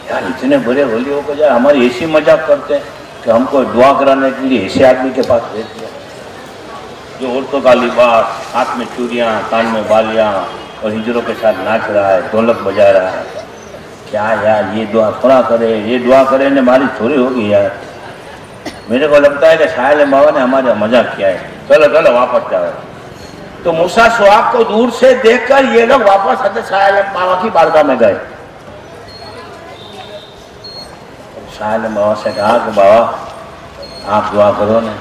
यार इतने बड़े वलियों को यार हमारी ऐसी मजाक करते हैं कि हमको दुआ कराने के लिए ऐसे आदमी के पास भेज दिया, जो औरतों का लिबास, हाथ में चूड़ियां, कान में बालियां और हिजरों के साथ नाच रहा है, ढोलक बजा रहा है। क्या यार ये दुआ थोड़ा करे, ये दुआ करे ने हमारी थोड़ी होगी यार। मेरे को लगता है कि शाह आलम बाबा ने हमारा मजाक किया है, चलो चलो वापस जाओ। तो मूसा सुहाग को दूर से देखकर ये लोग वापस हजरत शाह आलम बाबा की बारगाह में गए। शाह आलम बाबा से कहा कि बाबा आप दुआ करो ना,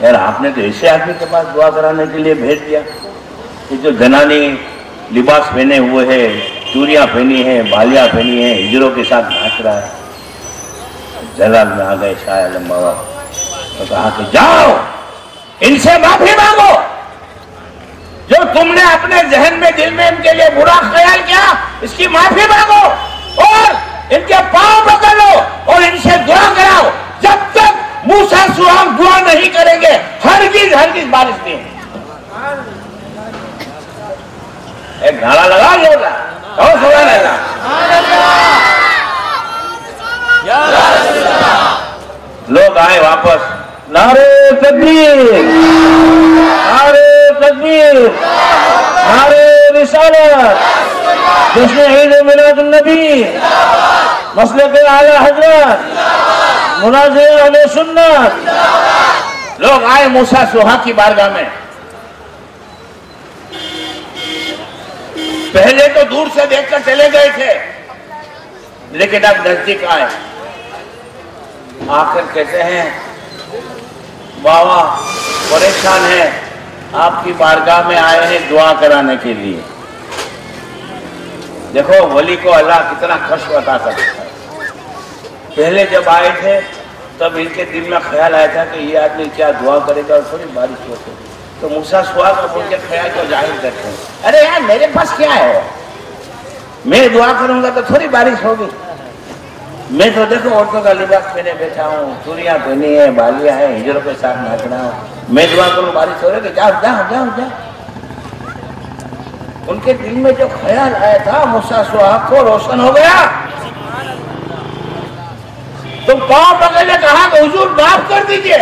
यार आपने तो ऐसे आदमी के पास दुआ कराने के लिए भेज दिया कि जो जनानी लिबास पहने हुए है, चूड़ियां पहनी है, बालियां पहनी है, हिजरों के साथ नाच रहा है। जलाल में आ गए शाह आलम बाबा तो कहा कि जाओ इनसे माफी मांगो। जो तुमने अपने जहन में, दिल में इनके लिए बुरा ख्याल किया, इसकी माफी मांगो और इनके पांव पकड़ लो और इनसे दुआ कराओ। जब तक मूसा सुहाग दुआ नहीं करेंगे हरगिज बारिश नहीं होगी। एक नारा लगा जोड़ा और सुबह लगा। लोग आए वापस, नारे तकबीर, नारे तकबीर, नारे रिसालत, जश्न ईद मिलादुन नबी, मसलक आला हजरत, मुनाज़िर अहले सुन्नत। लोग आए मूसा सुहाग की बारगाह में। पहले तो दूर से देखकर चले गए थे, लेकिन अब नजदीक आए। आकर कहते हैं, बाबा परेशान है, आपकी बारगाह में आए हैं दुआ कराने के लिए। देखो वली को अल्लाह कितना खुश अता करता है। पहले जब आए थे तब इनके दिल में ख्याल आया था कि ये आदमी क्या दुआ करेगा और थोड़ी बारिश होती। तो मूसा सुहाग अब उनके ख्याल को जाहिर करते हैं, अरे यार मेरे पास क्या है, मैं दुआ करूंगा तो थोड़ी बारिश होगी। मैं तो देखो औरतों का लिबास पहने बैठा हूँ, चूड़ियां पहनी है, बालियां है, हिजरों के साथ नाच रहा हूँ, मैं दुआ करूँ बारिश हो रही? जाओ जाओ जाओ जाओ। उनके दिल में जो ख्याल आया था मूसा सुहाग को रोशन हो गया। तो पांव पकड़ के कहा कि हुजूर माफ कर दीजिए,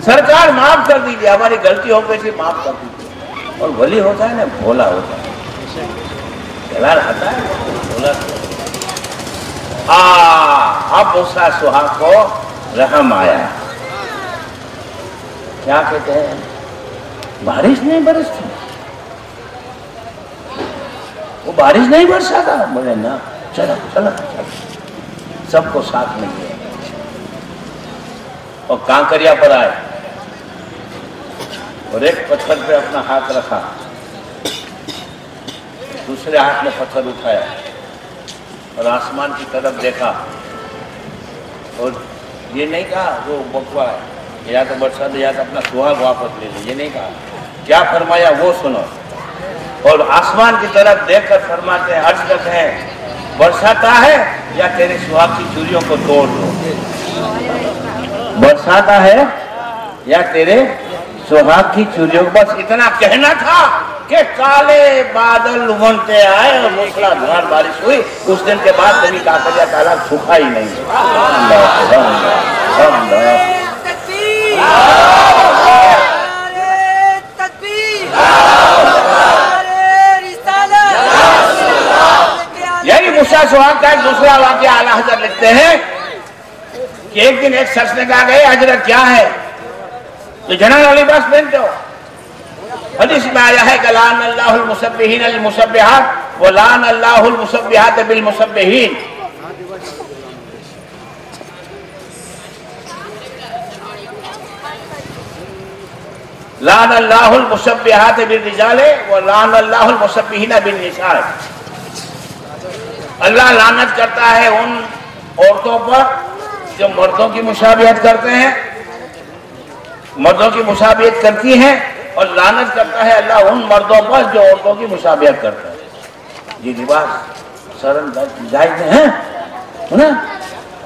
सरकार माफ कर दीजिए, हमारी गलती हो गई थी, माफ कर दीजिए। और वली होता है ना, भोला होता है, जलाल आता है भोला। अब मूसा सुहाग को रहम आया। क्या कहते हैं, बारिश नहीं बरसती, वो बारिश नहीं बरसा था। बोले ना, चलो चलो चलो, सबको साथ में लिया और कांकरिया पर आए और एक पत्थर पे अपना हाथ रखा, दूसरे हाथ में पत्थर उठाया और आसमान की तरफ देखा। और ये नहीं कहा वो बकवा है, या तो बरसात या तो अपना सुहाग वापस ले ले, ये नहीं कहा। क्या फरमाया वो सुनो। और आसमान की तरफ देखकर फरमाते हैं, अर्ज करते हैं, बरसाता है या तेरे सुहाग की चूड़ियों को तोड़ दो। बरसाता है या तेरे सुहाग की चूड़ियों को। बस इतना कहना था कि काले बादल उमड़ते आए और मूसलाधार बारिश हुई। उस दिन के बाद कभी काकरिया तालाब सूखा ही नहीं। यही मूसा सुहाग का एक दूसरा वाक़या आला हज़रत लिखते हैं कि एक दिन एक शख्स ने कहा, गए हजरत क्या है, तो जना लिबास पहनते हो। हदीस में आया है कि लान अल्लाहुल मुसब्बिहीन अल मुसब्बिहात व लान अल्लाहुल मुसब्बिहात बिल मुसब्बिहीन। लान अल्लाहुल मुसब्बिहात बिल रिजाले व लान अल्लाहुल मुसब्बिहीन बिन निसा। अल्लाह लानत करता है उन औरतों पर जो मर्दों की मुशाबिहत करते हैं, मर्दों की मुशाबिहत करती हैं, और लानत करता है अल्लाह उन मर्दों पर जो औरतों की मुशाबिहत करते हैं। ये लिबास सरल जायज है ना,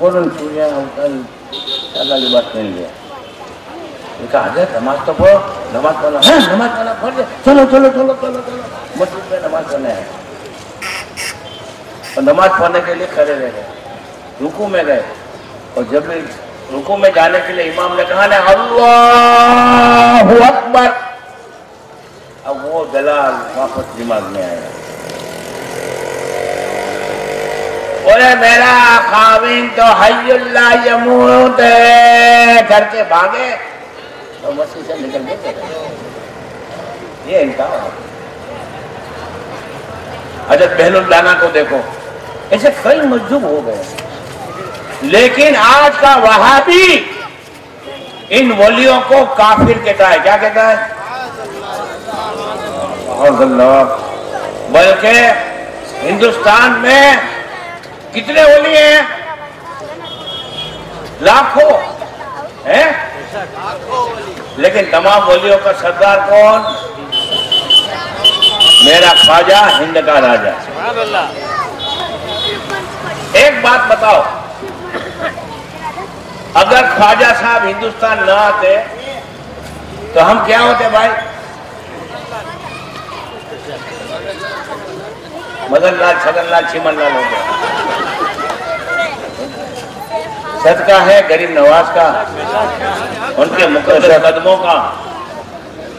फौरन चूड़ियाँ सादा लिबास पहन लिया। देखा हजरत नमाज तो पढ़ो, नमाज पढ़ना है, नमाज पढ़ना पढ़ जाए, चलो चलो चलो चलो चलो मस्जिद में नमाज पढ़ना है। और नमाज पढ़ने के लिए खड़े रह गए, रुकू में गए, और जब रुकू में जाने के लिए इमाम ने कहा ना अल्लाहु अकबर, अब वो दलाल वापस दिमाग में आया, बोले मेरा खाविन तो हय्युल ला यमूत करके भागे तो मस्जिद से निकल गए। ये इनका हजरत बहलुल लाना को देखो, ऐसे कई मजदूर हो गए। लेकिन आज का वहाबी इन वलियों को काफिर कहता है। क्या कहता है? बल्कि हिंदुस्तान में कितने वली हैं? लाखों हैं, लेकिन तमाम वलियों का सरदार कौन? मेरा ख्वाजा, हिंद का राजा। सुभान अल्लाह। एक बात बताओ, अगर ख्वाजा साहब हिंदुस्तान न आते तो हम क्या होते भाई? मदन लाल, छगन लाल, चिमन लाल होते। सदका है गरीब नवाज का, उनके मुकद्दस कदमों का,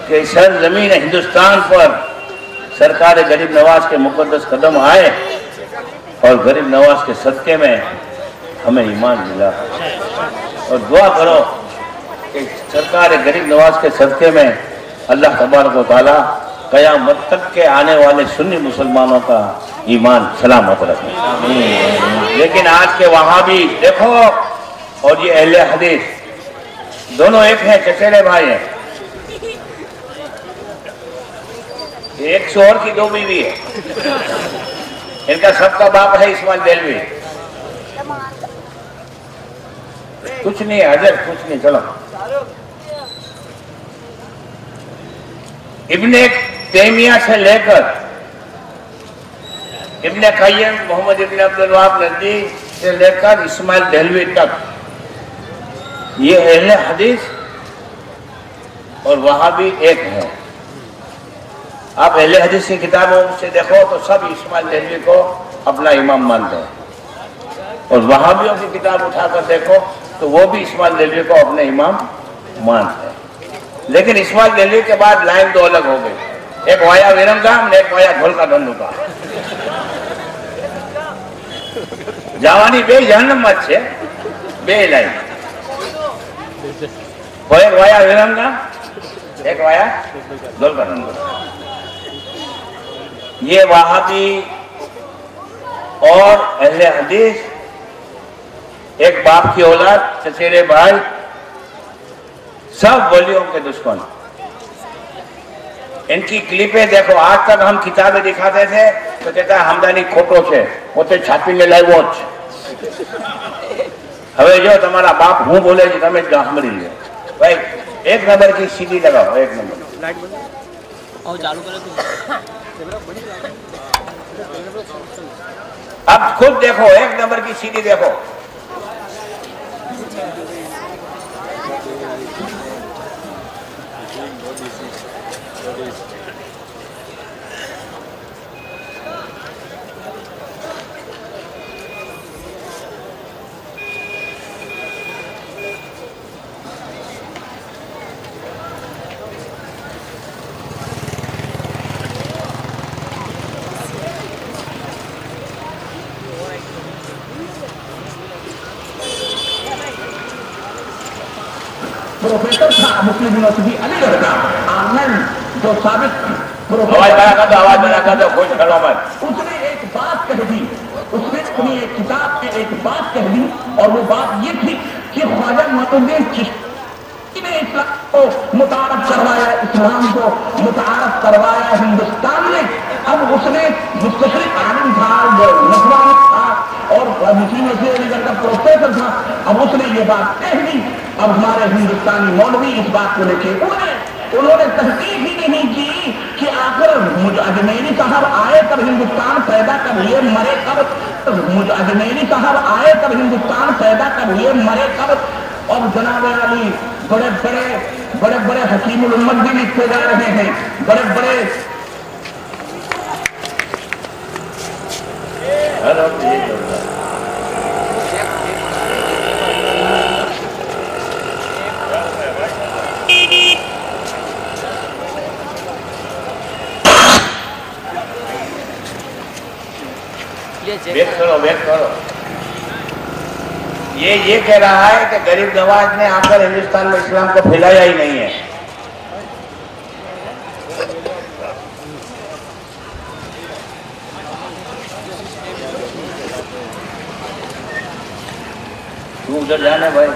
कि सरजमीन हिंदुस्तान पर सरकार गरीब नवाज के मुकद्दस कदम आए और गरीब नवाज के सदके में हमें ईमान मिला। और दुआ करो कि सरकार गरीब नवाज के सदके में अल्लाह तबारक व तआला क़यामत तक के आने वाले सुन्नी मुसलमानों का ईमान सलामत रखे। लेकिन आज के वहाबी देखो और ये अहले हदीस दोनों एक हैं, चचेरे भाई हैं। एक शोहर की दो बीवी है। इनका सबका बाप है इस्माइल देलवी। कुछ नहीं है हजरत, कुछ नहीं। चलो, इब्ने तैमिया से लेकर इब्ने क़य्यम, मोहम्मद इब्ने अब्दुल वहाब नजदी से लेकर इस्माइल देलवी तक ये अहले हदीस और वहाबी एक है। आप अहले हदीस की किताबों से देखो तो सब इस्माइल देलवी को अपना इमाम मानते हैं, और वहाबियों की किताब उठाकर देखो तो वो भी इस्माइल देलवी को अपने इमाम मानते हैं। लेकिन इस्माइल देलवी के बाद लाइन दो अलग हो गई, एक वाया विरमगाम, एक वाया ढोलका धंधुका। जवानी बे जहन्नम मत छे, बे लाइन, वो एक वाया विरमगाम, एक वाया ढोलका धंधुका। ये वहाबी और अहले हदीस एक बाप की औलाद, चचेरे भाई, सब वलियों के दुश्मन। इनकी क्लिपें देखो, आज तक हम किताबें दिखाते थे तो कहता है हमदानी खोटो छे, पोते छापीने लाव्यो छ। हवे जो तुम्हारा बाप हूँ बोले जी तमे सांभળી लो भाई। एक नंबर की सीडी लगाओ, एक नंबर लाइट बंद और चालू करे तो अब खुद देखो, एक नंबर की सीडी देखो। प्रोफेसर था मुस्लिम यूनिवर्सिटी अलीगढ़ का, आनंद जो साबित आवाज बना कर दो, खुश करो मत। उसने एक बात कह दी, उसने अपनी एक किताब में एक बात कह दी, और वो बात ये थी कि ख्वाजा मोइनुद्दीन चिश्ती ने इस्लाम को मुतारफ करवाया, इस्लाम को मुतारफ करवाया हिंदुस्तान में। अब उसने मुस्तशरिक आलिम था, जो नस्वानी था और मुस्लिम यूनिवर्सिटी अलीगढ़ का प्रोफेसर था, अब उसने ये बात कह दी। अब हमारे हिंदुस्तानी मौलवी इस बात को लेके उन्होंने तहकीक ही नहीं की कि आखिर अजमेरी साहब आए तब हिंदुस्तान पैदा कब हुए, मरे कब। अजमेरी साहब आए तब हिंदुस्तान पैदा कब हुए, मरे कब। और जनाब अली बड़े बड़े हकीमुल उम्मत भी लिखते जा रहे हैं, बड़े बड़े वेट करो। ये कह रहा है कि गरीब नवाज ने आकर हिंदुस्तान में इस्लाम को फैलाया ही नहीं है। तू उधर जाना भाई,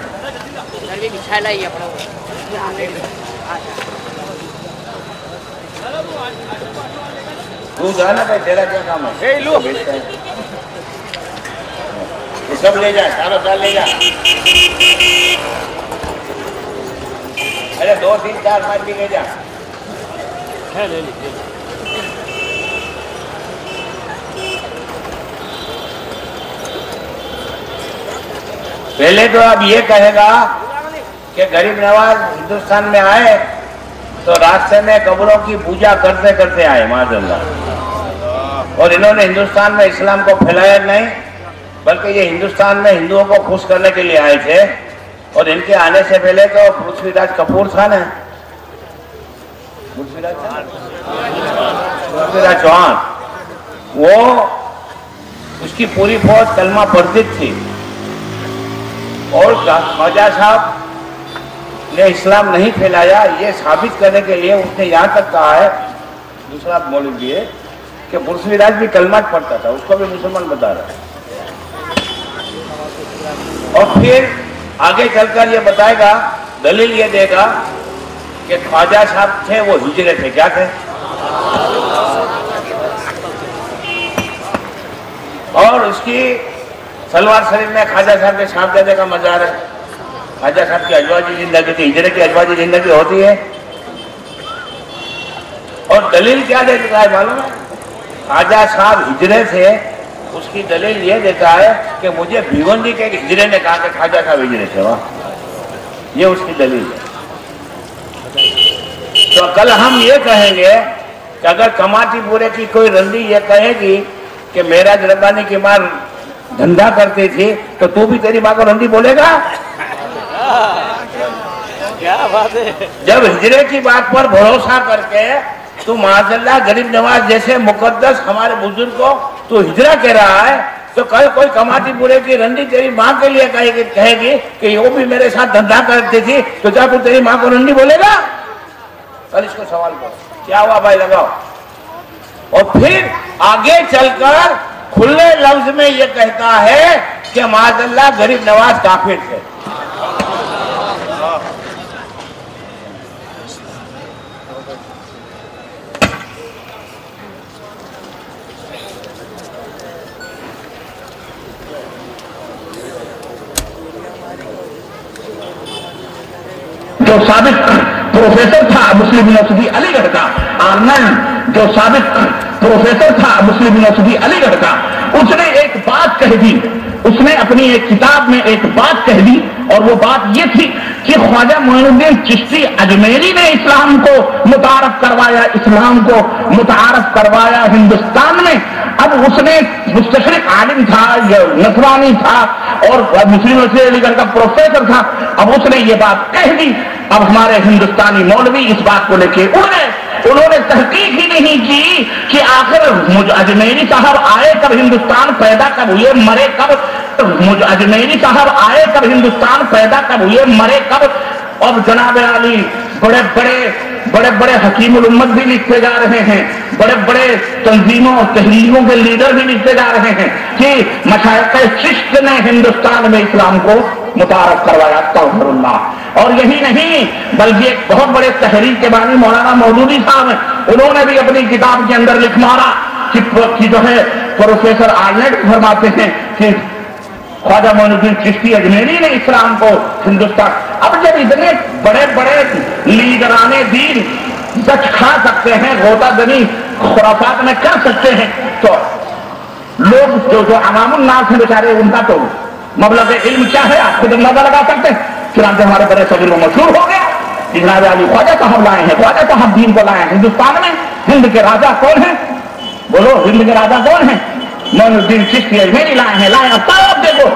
तू जाना भाई, तेरा क्या काम है? लो ये सब ले जा, सारा साल ले जा। अरे 2 3 4 5 भी ले जा। है ले लीजिए। पहले तो अब ये कहेगा कि गरीब नवाज हिंदुस्तान में आए तो रास्ते में कब्रों की पूजा करते करते आए माज़अल्लाह, और इन्होंने हिंदुस्तान में इस्लाम को फैलाया नहीं, बल्कि ये हिंदुस्तान में हिंदुओं को खुश करने के लिए आए थे। और इनके आने से पहले तो पृथ्वीराज कपूर था ना, पृथ्वीराज चौहान, वो उसकी पूरी फौज कलमा पढ़ती थी, और ख्वाजा साहब ने इस्लाम नहीं फैलाया, ये साबित करने के लिए उसने यहाँ तक कहा है, दूसरा मौलवी है, कि पृथ्वीराज भी कलमा पढ़ता था, उसको भी मुसलमान बता रहा है। और फिर आगे चलकर ये बताएगा, दलील ये देगा कि ख्वाजा साहब थे वो हिजरे थे, क्या थे, और उसकी सलवार शरीफ में ख्वाजा साहब के साहबजादे का मजार है। ख्वाजा साहब की अजवाजी जिंदगी थी, हिजरे की अजवाजी जिंदगी होती है। और दलील क्या देता है मालूम है, ख्वाजा साहब हिजरे थे, उसकी दलील ये देता है कि मुझे भिवंडी के हिजरे ने कहा कि ख्वाजा साहब हिजरे थे, वाह, ये उसकी दलील है। तो कल हम ये कहेंगे कि अगर कमाटीपुरे की कोई रंडी ये कहेगी कि मेरा रब्बानी की मां धंधा करती थी, तो तू भी तेरी माँ को रंडी बोलेगा? क्या बात है। जब हिजरे की बात पर भरोसा करके तू माज़अल्लाह गरीब नवाज जैसे मुकद्दस हमारे बुजुर्ग को तू हिजरा कह रहा है, तो कल कोई कमाटीपुरे की रंडी तेरी माँ के लिए कहेगी कि वो भी मेरे साथ धंधा करती थी, तो क्या तू तेरी माँ को रंडी बोलेगा? कल इसको सवाल करो, क्या हुआ भाई, लगाओ। और फिर आगे चलकर खुले लफ्ज में ये कहता है कि माज़अल्लाह गरीब नवाज काफिर थे। जो साबिक प्रोफेसर था मुस्लिम यूनिवर्सिटी अलीगढ़ का, आर्नल्ड जो साबिक प्रोफेसर था मुस्लिम यूनिवर्सिटी अलीगढ़ का, उसने एक बात कह दी, उसने अपनी एक किताब में एक बात कह दी, और वो बात ये थी कि ख्वाजा मोइनुद्दीन चिश्ती अजमेरी ने इस्लाम को मुतारफ करवाया, इस्लाम को मुतारफ करवाया हिंदुस्तान में। अब उसने मुस्तशरिक आलिम था, नसरानी था, और मुस्लिम यूनिवर्सिटी अलीगढ़ का प्रोफेसर था। अब उसने ये बात कह दी, अब हमारे हिंदुस्तानी मौलवी इस बात को लेके उड़ गए। उन्होंने तहकीक ही नहीं की कि आखिर अजमेरी साहब आए कब, हिंदुस्तान पैदा कब हुए, मरे कब, अजमेरी साहब आए कब, हिंदुस्तान पैदा कब हुए, मरे कब। और जनाब अली बड़े बड़े हकीमुल उम्मत भी लिखते जा रहे हैं, बड़े बड़े तंजीमों और तहरीकों के लीडर भी लिखते जा रहे हैं कि मशाइख चिश्त ने हिंदुस्तान में इस्लाम को मुतारफ करवाया, अस्तगफिरुल्लाह। और यही नहीं बल्कि एक बहुत बड़े तहरीक के बानी मौलाना मौदूदी साहब हैं, उन्होंने भी अपनी किताब के अंदर लिख मारा कि जो है प्रोफेसर आर्नेट फरमाते हैं कि ख्वाजा मोइनुद्दीन चिश्ती अजमेरी ने इस्लाम को हिंदुस्तान। अब जब इतने बड़े बड़े लीडराने दीन सच खा सकते हैं, गोतादनी खुराफात में कर सकते हैं, तो लोग जो अवामुल नास हैं बेचारे, उनका तो मबलग इल्म क्या है आप खुद अंदाजा लगा सकते हैं। चुनांचे हमारे बड़े सगीर में मशहूर हो गया, जनाब अली ख्वाजा साहब लाए हैं, ख्वाजा साहब दीन को लाए हैं हिंदुस्तान में। हिंद के राजा कौन है, बोलो, हिंद के राजा कौन है? मोइनुद्दीन चिश्ती अजमेरी लाए हैं, लाए। अब देखो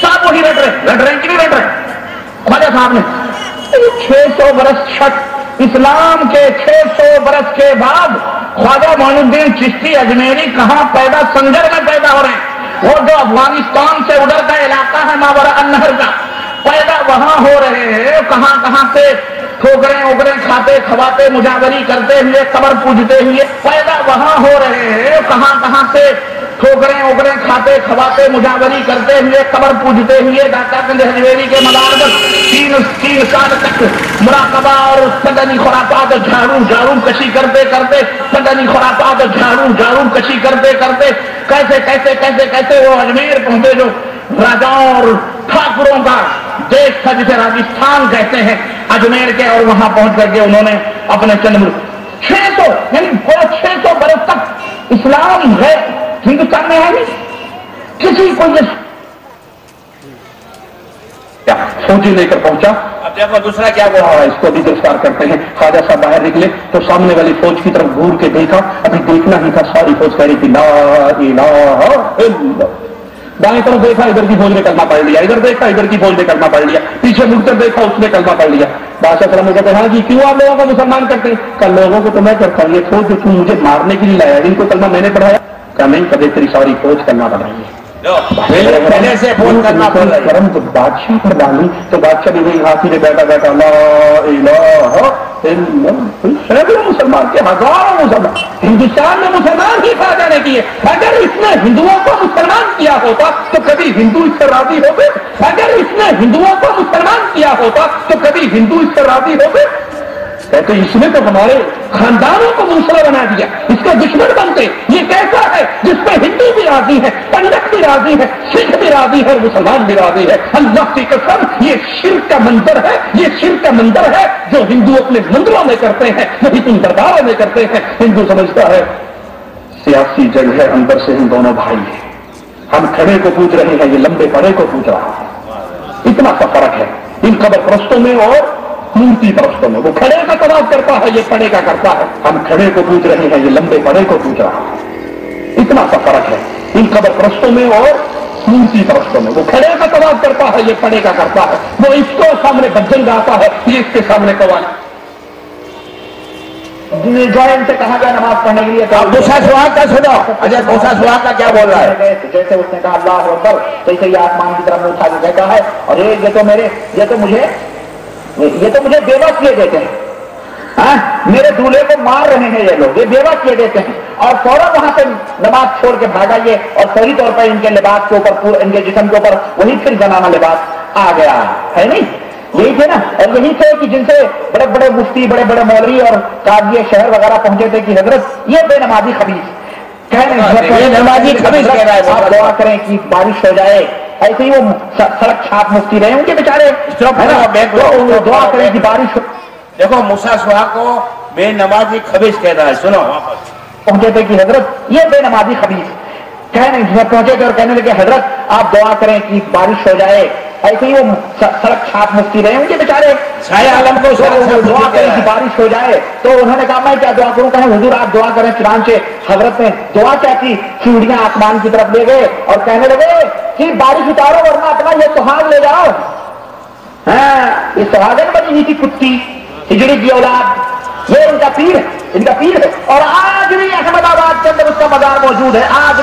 साहब वही रट रहे कि नहीं रट रहे ख्वाजा साहब ने। 600 बरस छठ इस्लाम के 600 बरस के बाद ख्वाजा मोइनुद्दीन चिश्ती अजमेरी कहां पैदा, संजर में पैदा हो रहे हैं। वो जो अफगानिस्तान से उधर का इलाका है मावरा अन्नहर का, पैदा वहां हो रहे हैं। कहां कहां से ठोकरें ओकरें खाते खवाते मुजावरी करते हुए, कब्र पूजते हुए पैदा वहां हो रहे हैं। कहां कहां से ठोकरें ओकरें खाते खवाते मुजावरी करते हुए, कब्र पूजते हुए दातागंज हजवेरी के मदार पर 3 साल तक मुराकबा और सदनी खुराफात झाड़ू कशी करते करते, सदनी खुराफात झाड़ू कशी करते करते कैसे वो अजमेर पहुंचे, जो राजाओं और ठाकुरों का देश था जिसे राजस्थान कहते हैं। अजमेर के और वहां पहुंच करके उन्होंने अपने चंद्र 600 यानी 600 बरस तक इस्लाम है हिंदुस्तान में है नहीं, किसी को ये फौजी लेकर पहुंचा। अब देखो दूसरा क्या बोल रहा है, इसको भी गिरफ्तार करते हैं। ख्वाजा साहब बाहर निकले तो सामने वाली फौज की तरफ घूर के देखा, अभी देखना ही था, सारी फौज कह रही थी ला इलाहा इल्लल्लाह। दाएं तरफ देखा, इधर की फौज ने कलमा पढ़ लिया, इधर देखा, इधर की फौज ने कलमा पढ़ लिया, पीछे मुड़कर देखा, उसने कलमा पढ़ लिया। बादशाह सलाम ने कहा कि क्यों आप लोगों को मुसलमान करते हैं? कल लोगों को तो मैं करता हूं, ये फौज जो तुम मुझे मारने के लिए लाया, इनको कलमा मैंने पढ़ाया? कहा नहीं, कभी तेरी सारी फौज कलमा पढ़ाई है। पहले से फोन करना पड़ रहा है। करम तो बादशाह पर डाली तो बादशाह भी वही हाथी में बैठा बैठा ला इलाहा इल्लल्लाह। सैकड़ों मुसलमान के, हजारों मुसलमान हिंदुस्तान में मुसलमान ही ख्वाजा ने किए। अगर इसने हिंदुओं को मुसलमान किया होता तो कभी हिंदू इससे राजी होते? अगर इसने हिंदुओं को मुसलमान किया होता तो कभी हिंदू इससे राजी होते? कहते इसने तो हमारे खानदानों को दूसरा बना दिया, इसके दुश्मन बनते। ये कैसा है जिसपे हिंदू भी राजी है, पंडित भी राजी है, सिख भी राजी है, मुसलमान भी राजी है। अल्लाह की कसम, ये शिर्क का मंदिर है, ये शिर्क का मंदिर है जो हिंदू अपने मंदिरों में करते हैं, वही तुम दरबारों में करते हैं। हिंदू समझता है सियासी जंग है, अंदर से हम दोनों भाई हैं। हम खड़े को पूछ रहे हैं, ये लंबे पड़े को पूछ रहा है। इतना सा फर्क है इन कब्र परस्तों में और मूर्ति परस्तों में। वो खड़े का तवाफ करता है, ये पड़े का करता है। हम खड़े को पूछ रहे हैं, ये लंबे पड़े को पूछ रहा है। इतना सा फर्क है इन कब्र परस्तों में और मूर्ति परस्तों में। वो खड़े का तवाफ करता है, ये पड़े का करता है। वो इसको सामने बज्जन गाता है, ये इसके सामने कवाल। जॉइन से कहा गया नमाज पढ़ने के लिए। अब दूसरा सुहाग का सुनो। अच्छा, दूसरा सुहाग का क्या बोल रहा है? जैसे उसने कहा अल्लाह अकबर, जैसे ये आसमान की तरफ उठा के कहता है, और ये तो मुझे बेवा किए देते हैं। हाँ, मेरे दूल्हे को मार रहे हैं ये लोग, ये बेवा किए देते हैं। और फौरन वहां से नमाज छोड़ के भागा ये, और फौरी तौर पर इनके लिबास के ऊपर, इनके जिस्म के ऊपर वही फिर जनाना लिबास आ गया है नहीं? यही थे ना, और यही थे कि जिनसे बड़े बड़े मुफ्ती, बड़े बड़े मौलवी और काजी शहर वगैरह पहुंचे थे कि हजरत ये बेनमाजी खबीस बेनमाजी खबीस कह रहा है, आप दुआ करें कि बारिश हो जाए। ऐसे ही वो सड़क छाप मुफ्ती रहे उनके बेचारे, दुआ करें कि बारिश हो। देखो मूसा सुहाग को बेनमाजी खबीस कह रहा है। सुनो, पहुंचे थे कि हजरत ये बेनमाजी खबीस पहुंचे थे और कहने लगे हजरत आप दुआ करें कि बारिश हो जाए। ऐसे ही वो सड़क छाप मुफ्ती रहे उनके बेचारे, शाह आलम को दुआ करें कि बारिश हो जाए। तो उन्होंने कहा मैं क्या दुआ करूं? कहा हुजूर आप दुआ करें। चुनांचे हजरत ने दुआ क्या की, चूड़ियां आसमान की तरफ ले गए और कहने लगे कि बारिश उतारो वरना अपना ये सुहाग ले जाओ। हाँ, ये सुहागन बनी हुई थी कुत्ती, हिजड़ी की औलाद, ये इनका पीर है, इनका पीर है। और आज भी अहमदाबाद के अंदर उसका मजार मौजूद है। आज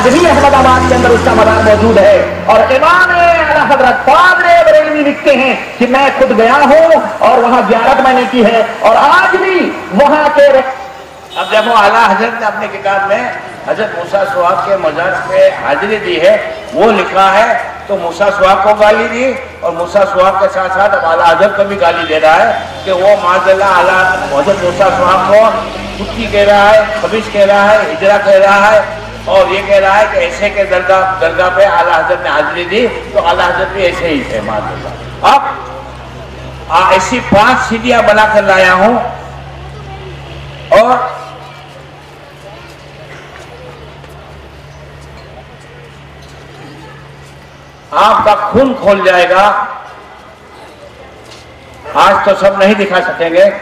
भी अहमदाबाद के अंदर उसका मजार मौजूद है। और इमाम आला हजरत फाज़िल बरेलवी लिखते हैं कि मैं खुद गया हूं और वहां ज़ियारत मैंने की है, और आज भी वहां के। अब देखो आला हजरत ने अपनी किताब में हजरत मूसा सुहाग के मजार पे हाजिरी दी है, वो लिखा है। तो मूसा सुहाग को गाली दी और मूसा सुहाग के साथ साथ अब आला हजरत को भी गाली दे रहा है कि वो माज़अल्लाह आला हजरत मूसा सुहाग को कुत्ती कह रहा है, खबीस कह रहा है, हिजरा कह रहा है, और ये कह रहा है कि ऐसे के दरगाह पे आला हजरत ने हाजिरी दी तो आला हजरत भी ऐसे ही थे माज़अल्लाह। अब ऐसी 5 सीढ़ियां बनाकर लाया हूं और आपका खून खोल जाएगा। आज तो सब नहीं दिखा सकेंगे,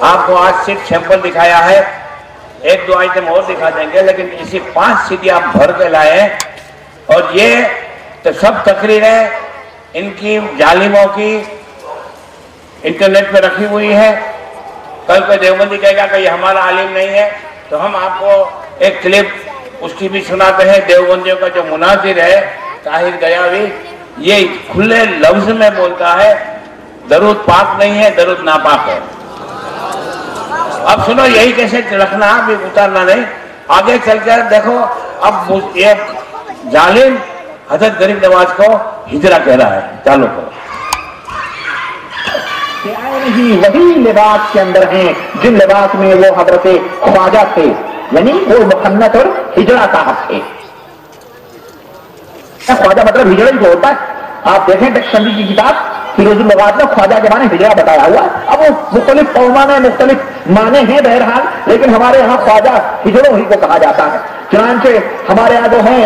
आपको आज सिर्फ सैंपल दिखाया है, 1-2 आइटम और दिखा देंगे, लेकिन इसी 5 सीढ़ियां आप भर के लाए। और ये तो सब तकरीरें इनकी जालिमों की इंटरनेट पे रखी हुई है। कल कोई देवबंदी कहेगा कि ये हमारा आलिम नहीं है, तो हम आपको एक क्लिप उसकी भी सुनाते हैं। देवबंदियों का जो मुनाजिर है ताहिर गयावी, ये खुले लफ्ज में बोलता है दरूद पाक नहीं है, दरूद नापाक है। अब सुनो, यही कैसे रखना, अभी उतारना नहीं, आगे चलकर देखो। अब ये जालिम हजरत गरीब नवाज को हिजरा कह रहा है, चालू करो। नहीं, वही लिबास के अंदर हैं जिन लिबास में वो हजरत ख्वाजा थे, यानी वो मुहन्नत और हिजरा साहब थे। ख्वाजा मतलब हिजड़ा ही तो होता है। आप देखें डिक्शनरी की किताब, फिरोजुल लुगात में ख्वाजा के माने हिजरा बताया हुआ। अब वो मुख्तलिफ कौमा में मुख्तलिफ माने हैं बहरहाल, लेकिन हमारे यहाँ ख्वाजा हिजड़ों ही को कहा जाता है। चुनांचे हमारे यहाँ जो है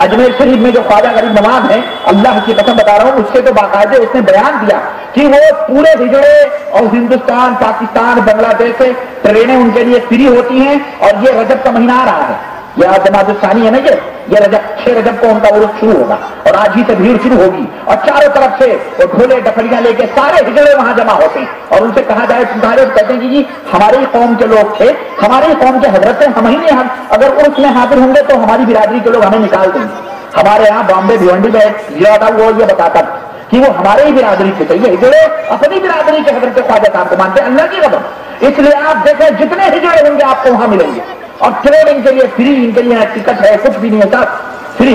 अजमेर शरीफ में जो ख्वाजा गरीब नवाज है, अल्लाह की कसम बता रहा हूं, उसके तो बाकायदे उसने बयान दिया कि वो पूरे हिजड़े और हिंदुस्तान, पाकिस्तान, बांग्लादेश से ट्रेनें उनके लिए फ्री होती हैं। और ये रजब का महीना आ रहा है, यह जमातुस्सानी है ना, ये रजब 6 रजब को उनका उर्स शुरू होगा और आज ही से भीड़ शुरू होगी और चारों तरफ से वो ढोले डफड़ियां लेके सारे हिजड़े वहां जमा होते हैं। और उनसे कहा जाए, कहते हैं कि जी हमारे ही कौम के लोग थे, हमारे ही कौम के हजरत थे, हम ही नहीं, हम अगर उर्स में हाजिर होंगे तो हमारी बिरादरी के लोग हमें निकाल देंगे। हमारे यहाँ बॉम्बे भिवंडी में जिला था, वो ये बताता कि वो हमारे ही बिरादरी के थे, ये हिजड़े अपनी बिरादरी के हजरत ख्वाजा साहब को मानते, अल्लाह की कसम। इसलिए आप देखें जितने हिजड़े होंगे आपको वहां मिलेंगे और ट्रेन इनके लिए फ्री, इनके लिए टिकट है, कुछ भी नहीं है, सब फ्री।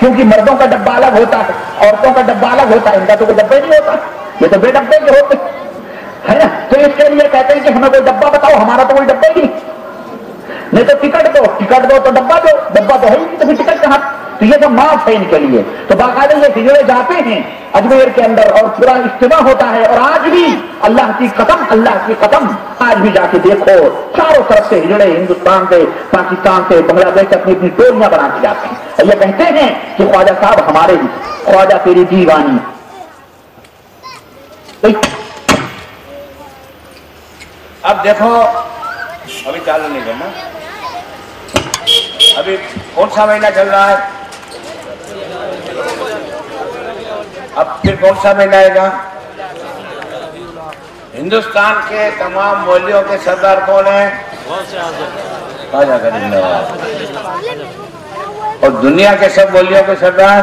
क्योंकि मर्दों का डब्बा अलग होता है, औरतों का डब्बा अलग होता है, इनका तो कोई डब्बा ही नहीं होता, ये तो बेडब्बे के होते है ना। तो इसके लिए कहते हैं कि हमें कोई डब्बा बताओ, हमारा तो कोई डब्बा ही नहीं तो टिकट दो तो डब्बा दो, डब्बा तो है ही नहीं तो फिर टिकट कहां। तो ये सब माफ है इनके लिए। तो बाकायदे ये हिजड़े जाते हैं अजमेर के अंदर और पूरा इज्तिमा होता है। और आज भी अल्लाह की कसम आज भी जाके देखो, चारों तरफ से हिजड़े हिंदुस्तान से, पाकिस्तान से, बांग्लादेश से अपनी अपनी टोलियां बना के जाते हैं और ये कहते हैं कि ख्वाजा साहब हमारे ही, ख्वाजा तेरी दीवानी। अब देखो, अभी चालू नहीं करना, अभी कौन सा महीना चल रहा है, अब फिर कौन सा महीना आएगा। हिंदुस्तान के तमाम मौलियों के सरदार कौन है, ख्वाजा गरीब नवाज। और दुनिया के सब मौलियों के सरदार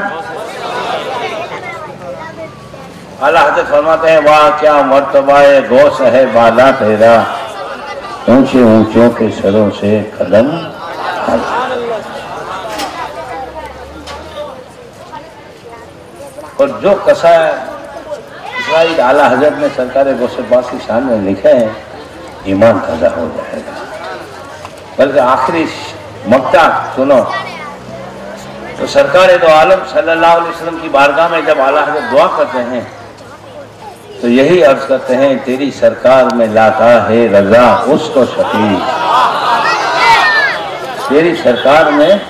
आला हज़रत फरमाते हैं, वाह क्या मर्तबा है गौस है बाला तेरा, ऊंचे ऊंचों के सरों से कदम। और जो कसा इसराइल आला हजरत ने सरकार गौसे पास की शान में लिखे हैं, ईमान ताजा हो जाएगा। बल्कि आखिरी मक्ता सुनो तो सरकार दो आलम सल्लल्लाहु अलैहि वसल्लम की बारगाह में जब आला हजरत दुआ करते हैं तो यही अर्ज करते हैं, तेरी सरकार में लाता है रजा उसको शफी। तेरी सरकार में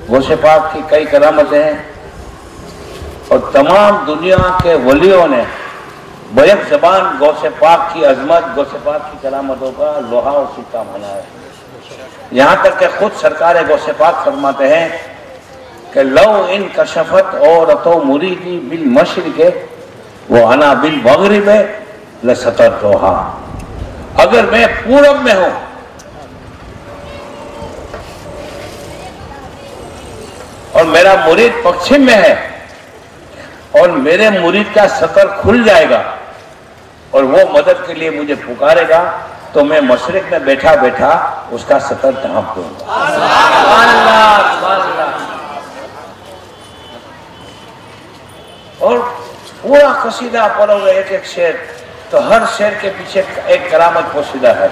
गौसे पाक की कई करामतें हैं और तमाम दुनिया के वलियों ने बैक ज़बान गौसे पाक की अजमत, गौसे पाक की करामतों का लोहा और सिक्का माना है। यहाँ तक कि खुद सरकार गौसे पाक फरमाते हैं कि लव इन कशफत और तो मुरीदी बिल मशरिक़े वो अना बिल मगरिब लसतर तोहा। अगर मैं पूरब में हूं और मेरा मुरीद पश्चिम में है और मेरे मुरीद का सतर खुल जाएगा और वो मदद के लिए मुझे पुकारेगा तो मैं मशरिक में बैठा बैठा उसका सतर ढांप दूंगा। और पूरा कसीदा पढ़ोगे एक एक शेर, तो हर शेर के पीछे एक करामत पोशीदा है।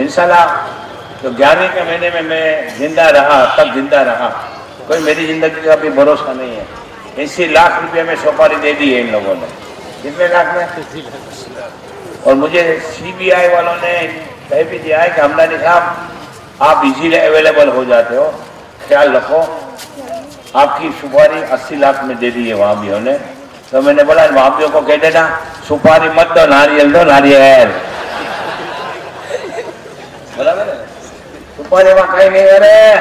इंशाल्लाह तो 11वें के महीने में मैं जिंदा रहा, तब जिंदा रहा, कोई मेरी जिंदगी का भी भरोसा नहीं है। 80 लाख रुपए में सुपारी दे दी है इन लोगों ने। कितने लाख में? और मुझे CBI वालों ने कह भी दिया है कि हमदानी साहब आप इजीली अवेलेबल हो जाते हो, ख्याल रखो। आपकी सुपारी 80 लाख में दे दी है वहाबियों ने। तो मैंने बोला वहाबियों को कह देना सुपारी मत दो, नारियल दो, नारियल। बराबर है, सुपारी वहां कहीं नहीं है,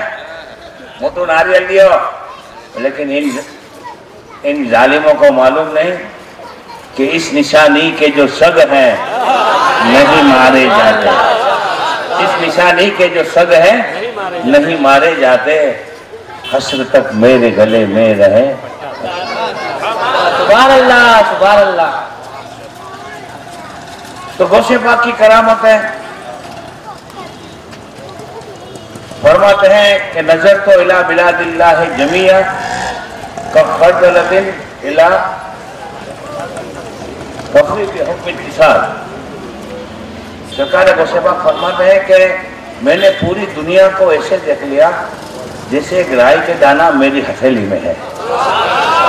वो तो नारियल दियो। लेकिन इन जालिमों को मालूम नहीं कि इस निशानी के जो सग हैं नहीं मारे जाते, इस निशानी के जो सग हैं नहीं मारे जाते, हस्र तक मेरे गले में रहे। सुभान अल्लाह, सुभान अल्लाह। तो गौसे पाक की करामत है। फरमाते हैं कि नजर तो इला बिलादिल्लाह जमिया का खर्जलतिन इला बकरी के हुक्म इत्तिसाल। सरकार गौसे पाक फरमाते हैं कि मैंने पूरी दुनिया को ऐसे देख लिया जैसे एक राई के दाना मेरी हथेली में है।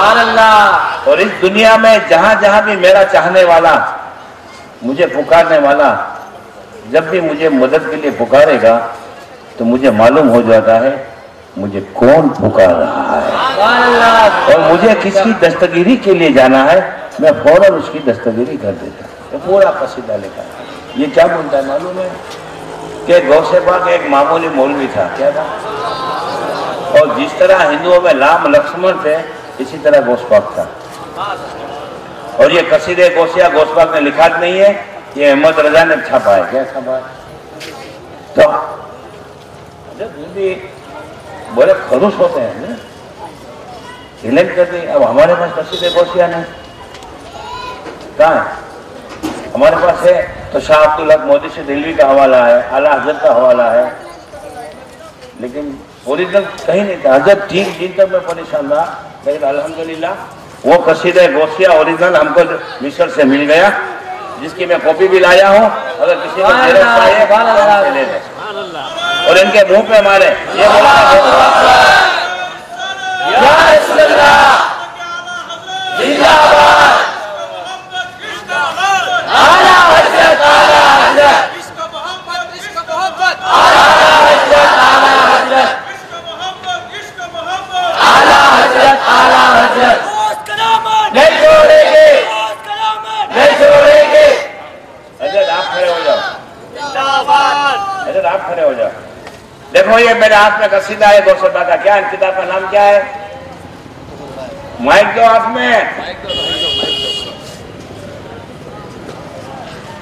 सुभान अल्लाह। और इस दुनिया में जहां जहां भी मेरा चाहने वाला, मुझे पुकारने वाला, जब भी मुझे मदद के लिए पुकारेगा तो मुझे मालूम हो जाता है मुझे कौन पुकार रहा है। और मुझे किसकी दस्तगिरी के लिए जाना है, मैं फौरन उसकी दस्तगिरी कर देता हूँ। तो पूरा कसीदा लिखा है। ये क्या बोलता है मालूम है कि गौसे पाक एक मामूली मौलवी था, क्या था? और जिस तरह हिंदुओं में राम लक्ष्मण थे, इसी तरह गौस पाक था। और ये कसीदे गौसिया गौस पाक ने लिखा नहीं है, ये अहमद रजा ने छापा है। क्या छापा है? तो बड़े खरूस होते हैं ना, हिलेट कर दी। अब हमारे पास कसीदे गौसिया नहीं, कहाँ है? हमारे पास है तो शाह अब्दुल हक मोदी से दिल्ली का हवाला है, आला हजरत का हवाला है, लेकिन ओरिजिनल कहीं नहीं था। हजरत 3 दिन तक मैं परेशान रहा, लेकिन अल्हम्दुलिल्लाह वो कसीदे गौसिया ओरिजिनल हमको मिस्र से मिल गया, जिसकी मैं कॉपी भी लाया हूँ। अगर किसी को जरूरत चाहिए तो ले लें। और इनके मुंह पे हमारे ये बोला आप खड़े हो जाओ। देखो ये मेरे हाथ में कसीदा है गौसपा का। क्या किताब का नाम क्या है? माइक दो हाथ में।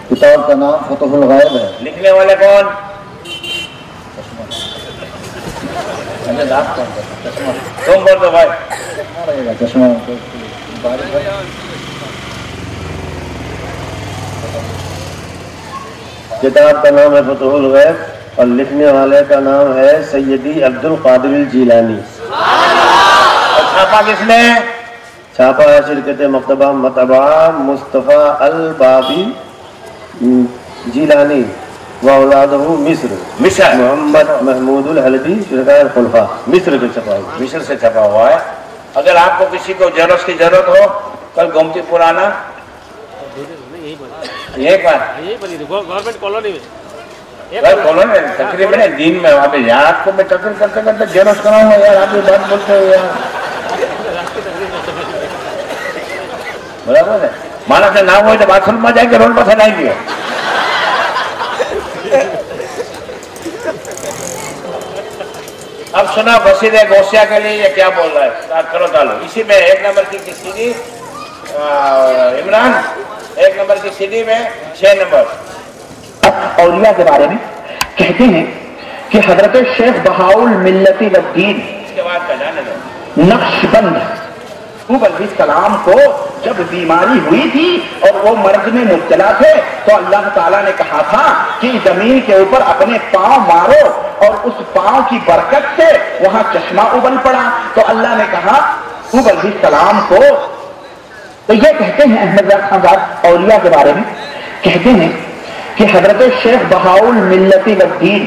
किताब का नाम फतहुल गायब है। लिखने वाले कौन? तुम बोल दो भाई। चश्मा किताब का नाम है फतहुल गायब और लिखने वाले का नाम है सैयदी अब्दुल कादिर जीलानी। छापा किसने? छापा है शिरकत मकतबा मतबा मुस्तफ़ा अल बाबी जीलानी व औलादहू मिस्र मोहम्मद महमूदुल हलबी शिरकाए खुलफा मिस्र से छपा हुआ। मिस्र से छपा हुआ है। अगर आपको किसी को जेरोक्स की जरूरत हो, कल गोमतीपुर आना। यही बात गवर्नमेंट कॉलोनी में कॉलोनी तकरीबन दिन में वहाँ पे यार आपको मैं टक्कर करते करते जेरोक्स कराऊंगा यार। आप ये बात बोलते हो यार, बराबर है। माना से नाम हो तो बाथरूम में जाएंगे, रोड पर फैलाएंगे। अब सुना कसीदे गौसिया के लिए ये क्या बोल रहा है, करो डालो। इसी में 1 नंबर की सीडी इमरान, 1 नंबर की सीडी में 6 नंबर औलिया के बारे में कहते हैं कि हजरत शेख बहाउल मिल्लती वद्दीन इसके बाद का जाने दो। नक्शबंद सलाम को जब बीमारी हुई थी और वो मर्ज में मुब्तला थे, तो अल्लाह ताला ने कहा था कि जमीन के ऊपर अपने पांव मारो, और उस पांव की बरकत से वहां चश्मा उबल पड़ा। तो अल्लाह ने कहा सलाम को। तो ये कहते हैं अहमद खान औलिया के बारे में कहते हैं कि हजरत शेख बहाउल मिल्लती वद्दीन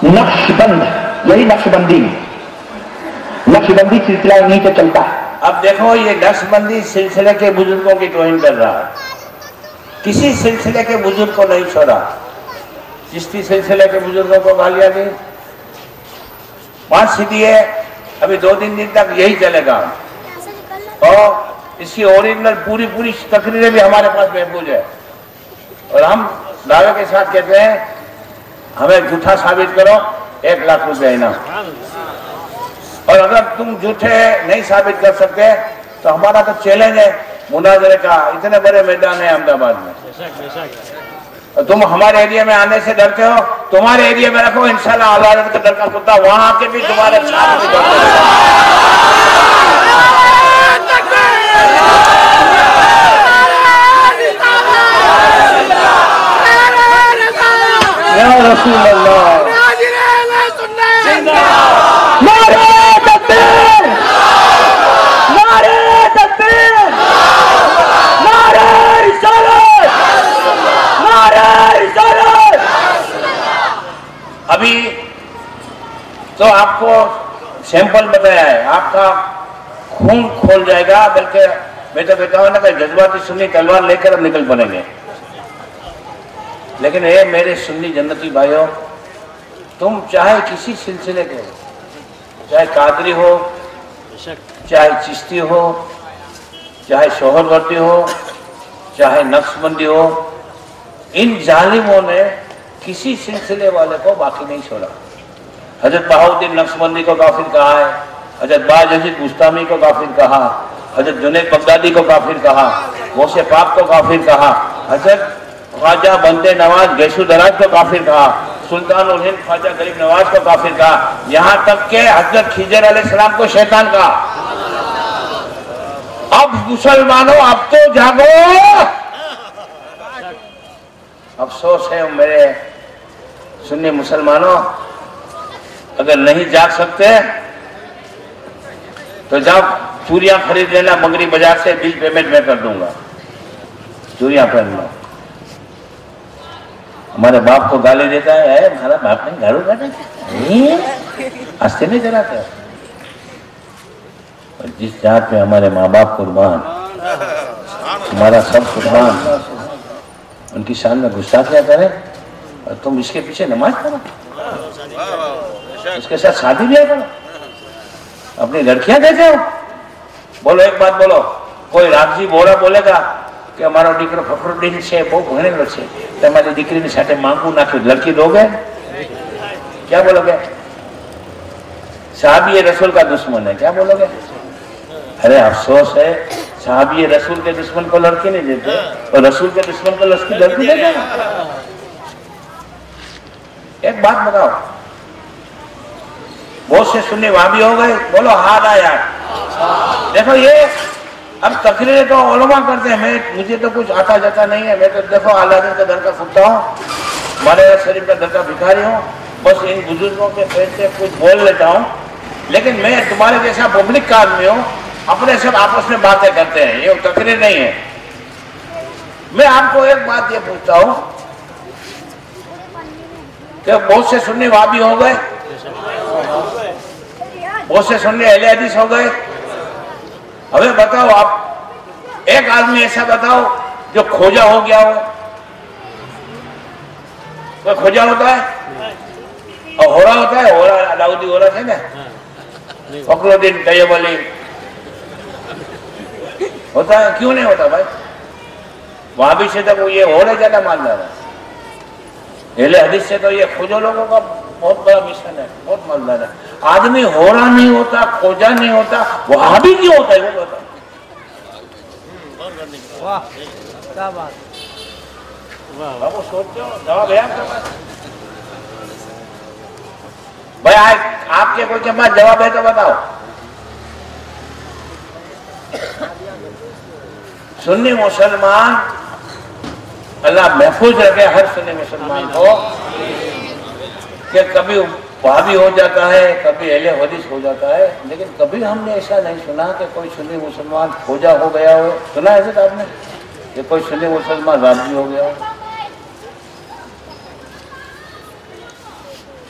नक्शबंद, यही नक्शबंदी सिलसिला इन्हीं से चलता है। अब देखो ये नक्शबंदी सिलसिले के बुजुर्गों की टोहिन कर रहा है, किसी सिलसिले के बुजुर्ग को नहीं छोड़ा। चिश्ती सिलसिले के बुजुर्गों को गालियां दी, 5 सीधी है, अभी 2-3 दिन तक यही चलेगा। और इसकी ओरिजिनल पूरी तकरीरें भी हमारे पास महफूज है। और हम दावे के साथ कहते हैं हमें झूठा साबित करो, 1 लाख रुपया इनाम। और अगर तुम झूठे नहीं साबित कर सकते तो हमारा तो चैलेंज है मुनाजरे का। इतने बड़े मैदान है अहमदाबाद में, और तुम हमारे एरिया में आने से डरते हो। तुम्हारे एरिया में रखो, इंशाल्लाह औलाद का डर का कुत्ता वहां आके भी तुम्हारे साथ भी या रसूल अल्लाह। अभी तो आपको सैंपल बताया है, आपका खून खोल जाएगा, बल्कि मैं तो कहता हूं ना कि जज्बाती सुन्नी तलवार लेकर अब निकल पड़ेंगे। लेकिन ये मेरे सुन्नी जन्नती भाइयों, तुम चाहे किसी सिलसिले के हो, चाहे कादरी हो, चाहे चिश्ती हो, चाहे शोहरवर्दी हो, चाहे नक्शबंदी हो, इन जालिमों ने किसी सिलसिले वाले को बाकी नहीं छोड़ा। हजरत बहाउद्दीन नक्शबंदी को काफिर कहा है, हजरत बायजीद बुस्तामी को काफिर कहा, हजरत जुनैद बगदादी को काफिर कहा, गौसे पाक को काफिर कहा, हजरत ख्वाजा बंदे नवाज गैसु दराज को काफिर कहा, सुल्तान उल हिंद ख्वाजा गरीब नवाज को काफिर कहा, यहाँ तक के हजरत खिजर अलैहिस्सलाम को शैतान कहा। अब मुसलमानों अब तो जागो। अफसोस है मेरे सुन्नी मुसलमानों, अगर नहीं जाग सकते तो जाओ चूड़ियां खरीद लेना मंगरी बाजार से, बिल पेमेंट मैं कर दूंगा, चूड़ियां पहन लो। हमारे बाप को गाली देता है, हमारा बाप ने गालू काटा, हंसते नहीं चलाते। जिस जात में हमारे माँ बाप कुर्बान, हमारा सब कुर्बान, उनकी शान में गुस्ताखियां करें और तुम इसके पीछे नमाज करो, उसके साथ शादी भी करो, अपनी लड़कियां देते हो। बोलो एक बात बोलो, कोई रामजी बोरा बोलेगा कि हमारा दीकरो फखरुद्दीन છે બહુ ભણેલો છે, તમારી દીકરીની સાથે માંગવું નાખ્યું, લડકી दोगे? क्या बोलोगे? साहबी रसूल का दुश्मन है, क्या बोलोगे? अरे अफसोस है, साहबी रसूल के दुश्मन को लड़की नहीं देते और रसूल के दुश्मन को लड़की देते। एक बात बताओ, बहुत से सुन्नी वाबी हो गए, बोलो हाथ आया। देखो ये अब तकरीरें तो उलमा करते हैं, मुझे तो कुछ आता जाता नहीं है। मैं तो देखो अलादीन का दर का फुकता हूँ, मालेरा शरीफ का दर का भिखारी हूँ, बस इन बुजुर्गों के पैर से कुछ बोल लेता हूँ। लेकिन मैं तुम्हारे जैसा पब्लिक का आदमी हूँ, अपने सब आपस में बातें करते हैं, ये तकरीर नहीं है। मैं आपको एक बात ये पूछता हूँ कि बहुत से सुन्नी वाबी हो गए, बहुत से सुन्नी अहले हदीस हो गए। अबे बताओ आप, एक आदमी ऐसा बताओ जो खोजा हो गया हो। कोई खोजा होता है और होरा होता है, होरा अलाउद्दीन होरा थे ना, फखरुद्दीन तैयब अली होता है, क्यों नहीं होता भाई? वहां भी से तो ये होरे ज्यादा मालदार है, अहले हदीस से तो ये खोजो लोगों का बहुत बड़ा मिशन है, बहुत मालदार है। आदमी होरा नहीं होता, खोजा नहीं होता, वहां भी क्यों होता है वो बता। वाह क्या बात, बाबू सोचते हो जवाब है आपके पास? भाई आपके कोई के पास जवाब है तो बताओ। सुन्नी मुसलमान, अल्लाह महफूज रखे हर सुन्नी मुसलमान को, कि कभी वहाबी हो जाता है, कभी अहले हदीस हो जाता है, लेकिन कभी हमने ऐसा नहीं सुना कि कोई सुन्नी मुसलमान खोजा हो गया हो। सुना है ऐसे आपने कि कोई सुन्नी मुसलमान राजी हो गया हो?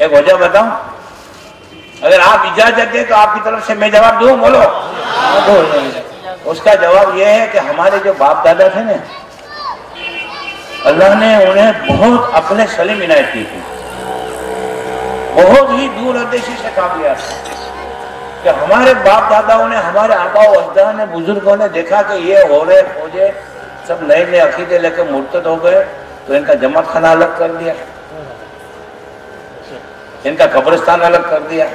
एक वजह बताऊं, अगर आप इजाजत दें तो आपकी तरफ से मैं जवाब दूं, बोलो। उसका जवाब यह है कि हमारे जो बाप दादा थे ना, अल्लाह ने उन्हें बहुत अक्ल सलीम इनायत की थी, बहुत ही दूरंदेशी से काम किया था कि हमारे बाप दादाओं ने, हमारे आबा अजदा ने, बुजुर्गों ने देखा कि ये हो रहे खोजे सब नए नए अकीदे लेकर मुर्तद हो गए, तो इनका जमात खाना अलग कर दिया, इनका कब्रिस्तान अलग कर दिया,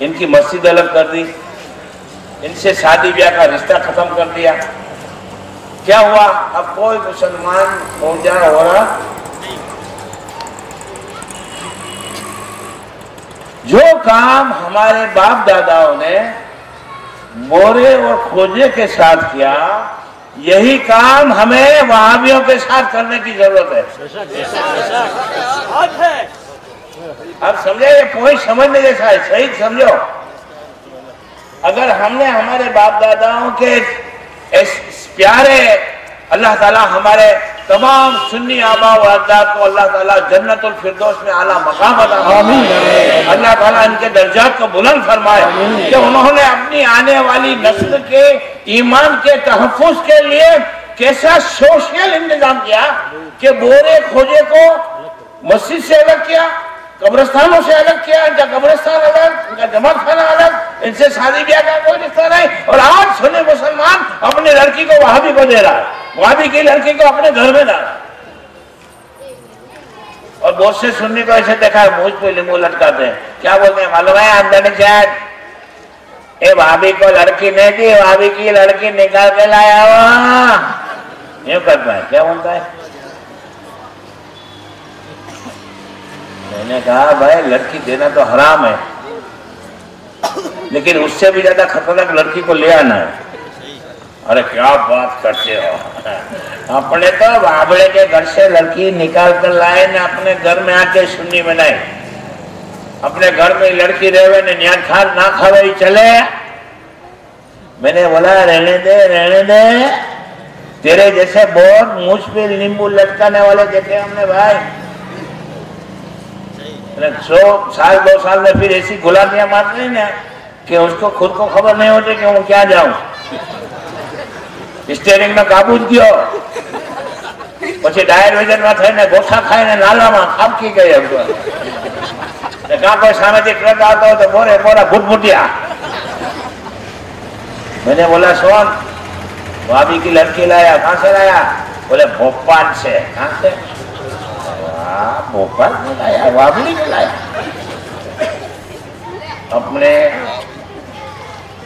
इनकी मस्जिद अलग कर दी, इनसे शादी ब्याह का रिश्ता खत्म कर दिया। क्या हुआ? अब कोई मुसलमान खोजा हो रहा, जो काम हमारे बाप दादाओं ने मोरे और खोजे के साथ किया, यही काम हमें वहाबियों के साथ करने की जरूरत है। अब समझे, ये पॉइंट समझने जैसा है, सही समझो। अगर हमने हमारे बाप दादाओं के प्यारे, अल्लाह ताला हमारे तमाम सुन्नी आबा व अजदाद को अल्लाह ताला जन्नतुल फिरदौस में आला मकाम अता फरमाए। अल्लाह ताला इनके दर्जात को बुलंद फरमाए कि उन्होंने अपनी आने वाली नस्ल के ईमान के तहफ्फुज के लिए कैसा सोशल इंतजाम किया कि बोरे खोजे को मस्जिद से अलग किया, कब्रिस्तानों से अलग किया, इनका कब्रिस्तान अलग, इनका जमा खाना अलग, इनसे शादी ब्याह का कोई रिश्ता नहीं। और आज सुन्नी मुसलमान अपनी लड़की को वहाबी को दे रहा है, वहाबी की लड़की को अपने घर में डाला। और बहुत से सुन्नी को ऐसे देखा है, मुझ पे लिंबू लटकाते हैं, क्या बोलते हैं मालूम है? अंदर शायद ए भाभी को लड़की नहीं दी, भाभी की लड़की निकाल के लाया हुआ, यूं करता है। क्या बोलता है? मैंने कहा भाई लड़की देना तो हराम है, लेकिन उससे भी ज्यादा खतरनाक लड़की को ले आना है। अरे क्या बात करते हो, अपने तो बाबड़े के घर से लड़की निकाल कर लाए ना, अपने घर में आके सुन्नी बनाए, अपने घर में लड़की रहे ने न्यान खा ना खावे चले। मैंने बोला रहने दे, तेरे जैसे बहुत मुझ पे नींबू लटकाने वाले देखे हमने भाई। 100 साल 2 साल में फिर ऐसी गुलामियां मारते हैं ना कि उसको खुद को खबर नहीं होती कि मैं क्या जाऊं। स्टेरिंग में काबू दियो, પછી ડાયર વિઝનમાં થઈને ગોઠા ખાઈને નાલામાં ખાબકી ગઈ હતો। कहा कोई सामाजिक ट्रक आता हो तो बोरे बोरा भुटभुटिया। मैंने बोला सोन भाभी की लड़की लाया, कहाँ से लाया? बोले भोपाल से। कहाँ से? भोपाल में लाया, वाबली में लाया। अपने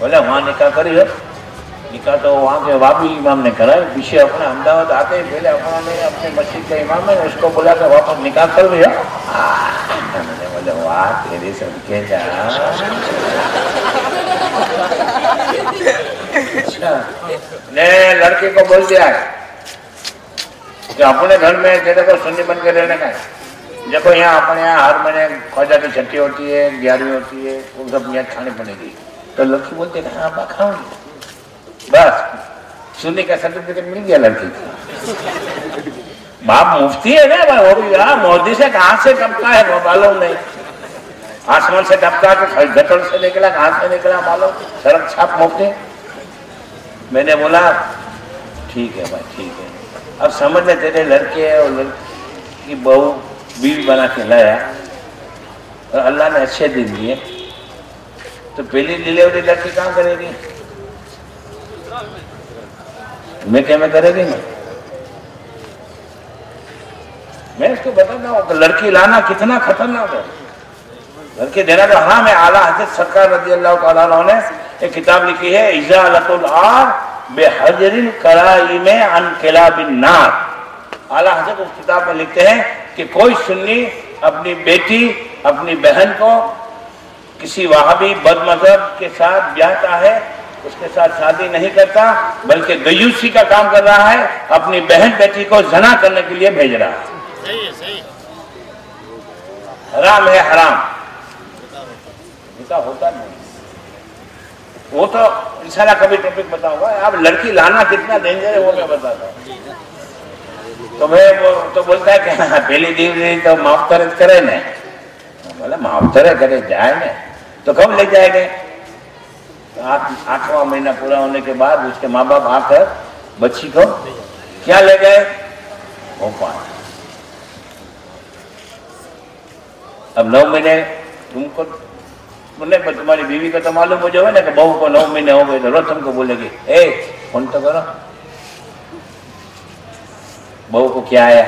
बोले वहां निकाह करी हो, निकाह तो वहां के वाबी इमाम ने करा। पीछे अपने अहमदाबाद आते ही पहले अपने मस्जिद का इमाम है उसको बुला कर वापस निकाह कर दिया। मैंने बोले वाह तेरे सबके जा। अच्छा ने लड़के को बोल दिया कि अपने घर में तेरे को सुन्नी बन के रहने का। देखो यहाँ अपने यहाँ हर महीने ख्वाजा की छठी होती है, 11वीं होती है, वो सब यहाँ खानी पड़ेगी। तो लड़की बोलते हैं हाँ बा खाऊंगी। बस सुन्नी का सर्टिफिकेट मिल गया लड़की को। बाप मुफ्ती है ना, वो भी मोदी से कहाँ से टपका है वो मालूम नहीं, आसमान से टपका के गटर से निकला, कहाँ से निकला मालूम, सड़क छाप मुफ्ती। मैंने बोला ठीक है भाई ठीक है, अब समझ ले तेरे लड़के और लड़की की बहू बीवी बना के लाया और अल्लाह ने अच्छे दिन दिए, तो पहली डिलीवरी लड़की कहाँ करेगी? मैं क्या मैं करेगी ना? मैं इसको बताता हूँ तो लड़की लाना कितना खतरनाक है। लड़की देना तो हराम है। आला हज़रत सरकार रज़ी अल्लाह तआला अन्हु ने एक किताब लिखी है इज़ालतुल आर बेहजरिल कराइम अन किलाबिन नार। आला हज़रत उस किताब में लिखते हैं कि कोई सुन्नी अपनी बेटी अपनी बहन को किसी वहाबी बदमज़हब के साथ ब्याहता है, उसके साथ शादी नहीं करता, बल्कि गयूसी का काम कर रहा है, अपनी बहन बेटी को ज़ना करने के लिए भेज रहा है। सही हराम है, हराम निकाह होता नहीं। वो तो इंशाल्लाह कभी टॉपिक बताऊंगा। अब लड़की लाना कितना डेंजर है वो मैं बताता हूँ। तो मैं वो तो बोलता है कि पहली दिन तो माफ्तरत करे न, बोला माफ्तरत करे जाए न, तो कब ले जाएंगे? 8वां महीना पूरा होने के बाद उसके माँ बाप आकर बच्ची को क्या ले गए? भोपाल। अब 9 महीने तुमको तुम्हारी बीवी को तो मालूम हो जाए ना कि बहू को 9 महीने हो गए तो रोज तुमको बोलेगी ए फोन तो करो, बहू को क्या आया?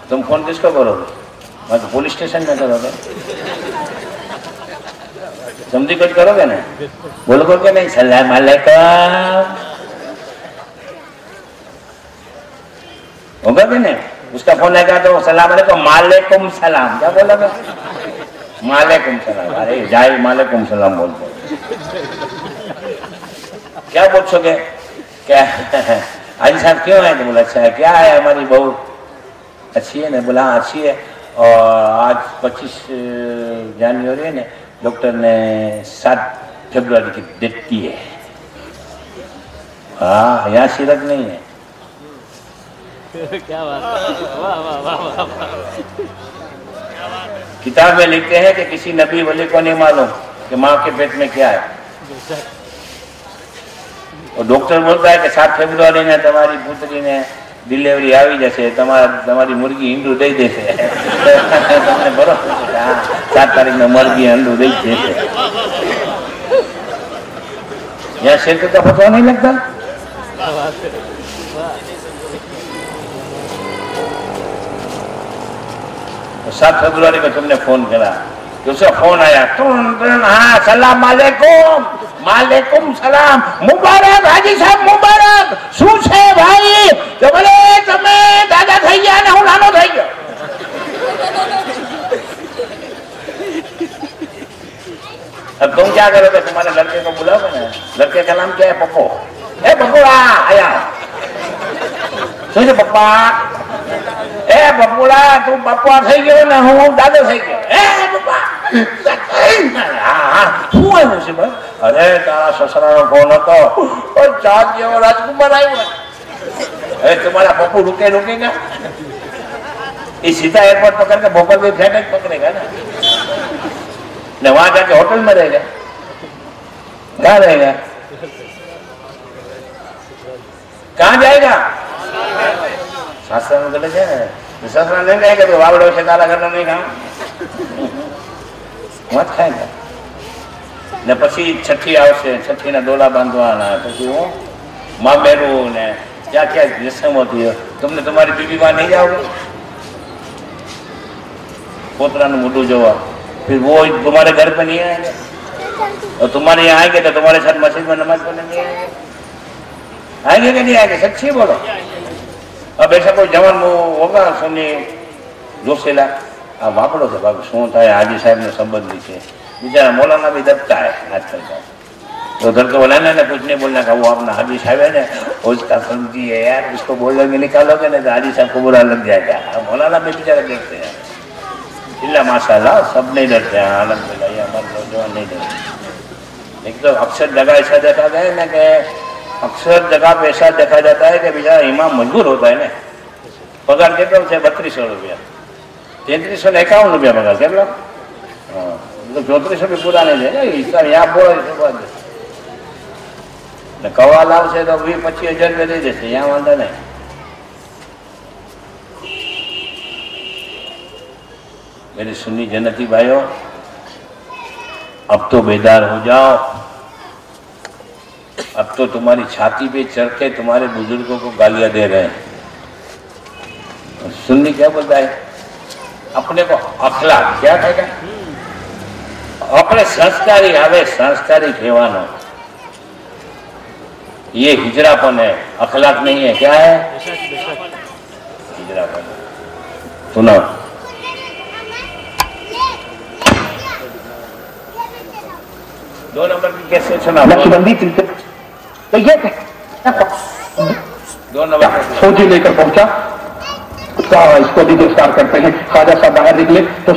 तुम फोन किसको करोगे? मैं तो पुलिस स्टेशन में करोगे, समझी कुछ करोगे ना? बोलोगे कि नहीं सलाम अलैकुम होगा कि नहीं? उसका फोन आएगा तो सलाम अलैकुम मालेकुम सलाम क्या बोलोगे? मालेकुम सलाम। अरे जाए मालेकुम सलाम बोलते क्या पूछोगे? क्या आज साहब क्यों है? तो बोला अच्छा है। क्या है? हमारी बहू अच्छी है ना? बोला अच्छी है और आज 25 जनवरी है ना, डॉक्टर ने 7 फरवरी की डेट दी है। हाँ यहाँ सीरत नहीं है। क्या बात, वाह वाह वाह वाह। किताब में लिखते हैं कि किसी नबी वली को नहीं मालूम कि माँ के पेट में क्या है। और डॉक्टर बोलता है कि 7 फेब्रुआरी ने तुम्हारी पुत्री ने डिलीवरी આવી જશે, તમારી મુર્ગી ઈંડું દઈ દેશે। તમને બરોબર 7 તારીખને મુર્ગી ઈંડું દઈ દેશે। यहाँ शेर का पता नहीं लगता। 7 फरवरी को तुमने फोन करा, दूसरा फोन आया, हाँ सलाम वालेकुम, वालेकुम सलाम, मुबारक हाजी साहब मुबारक, શું છે ભાઈ? તો બોલે તમે દાદા થઈ ગયા ને હું નાનો થઈ ગયો। अब तुम क्या करोगे? तुम्हारे लड़के को बुलाओगे ना, लड़के का नाम क्या है? पप्पू। ए पप्पू आया, શું पप्पा? ए बबुड़ा तू बप्पा થઈ ગયો ને હું દાદો થઈ ગયો। એ પપ્પા શું આવ્યું છે ભાઈ? અરે તારા સસરાનો ફોન હતો, और चाँद જેવો રાજકુમાર આવ્યો। अरे तुम्हारा पप्पू रुकेगा? ये सीधा एयरपोर्ट पकड़ के भोपाल में फ्लाइट पकड़ेगा ना, न वहां जाके होटल में रहेगा। कहाँ रहेगा? कहाँ जाएगा? शास्त्र में गलत है। शास्त्र नहीं कहेगा तो वावड़ो से काला करना नहीं काम मत खाएगा ने। પછી છઠ્ઠી આવશે, છઠ્ઠીના ડોલા બાંધવાના, પછી હું મામેરું ને क्या क्या रस्म होती है। तुमने तुम्हारी बीबी वहां नहीं जाओगे? पोतरा ने मुंडू जोवा, फिर वो तुम्हारे घर पे नहीं आएंगे, और तुम्हारे यहाँ आएंगे तो तुम्हारे साथ मस्जिद में नमाज पढ़ने नहीं आएंगे। आएंगे कि नहीं आएंगे? सच्ची बोलो। अब ऐसा कोई जवान होगा सुनी जोशीला आ वापड़ो से बाबू शू था हाजी साहब ने संबंध लीजिए, बेचारा मौलाना भी दबता है आजकल का। तो उधर तो बोला ना कुछ नहीं बोलना का, वो अपना हाजी साहब है ना उसका समझी है यार, उसको बोलोगे निकालोगे ना तो हाजी साहब को बुरा लग जाएगा। मौलाना भी बेचारा देखते हैं इल्ला माशाल्लाह, सब नहीं डरते हैं अल्हम्दुलिल्लाह, ये हमारे नौजवान नहीं डरते। एक तो अक्सर जगह ऐसा देखा गया ना कि अक्सर जगह पे ऐसा देखा जाता है कि बेचारा इमाम मजबूर होता है ना, पगार कितना है? 3200 रुपया, 3351 रुपया पगार क्या लोग? हाँ तो 3400 भी पूरा नहीं देगा इसका। यहाँ बोलो कवा लाव से तो 20-25 हज़ार रुपया दे देते, यहाँ वादा नहीं। मेरे सुन्नी जन्नती भाइयों, अब तो बेदार हो जाओ। अब तो तुम्हारी छाती पे चढ़ के तुम्हारे बुजुर्गों को गालियां दे रहे हैं। सुन्नी क्या बोलता है? अपने को अखलाक क्या कहेगा? अपने संस्कारी आवे, संस्कारी कहवानो, ये हिजरापन है, अखलाक नहीं है। क्या है? हिजरापन। सुनो दो नंबर की कैसे सुना? नक्शबंदी तो ये 2 नंबर फौजी लेकर पहुंचा, उसका इसको भी गिरफ्तार करते हैं। ख्वाजा साहब बाहर निकले तो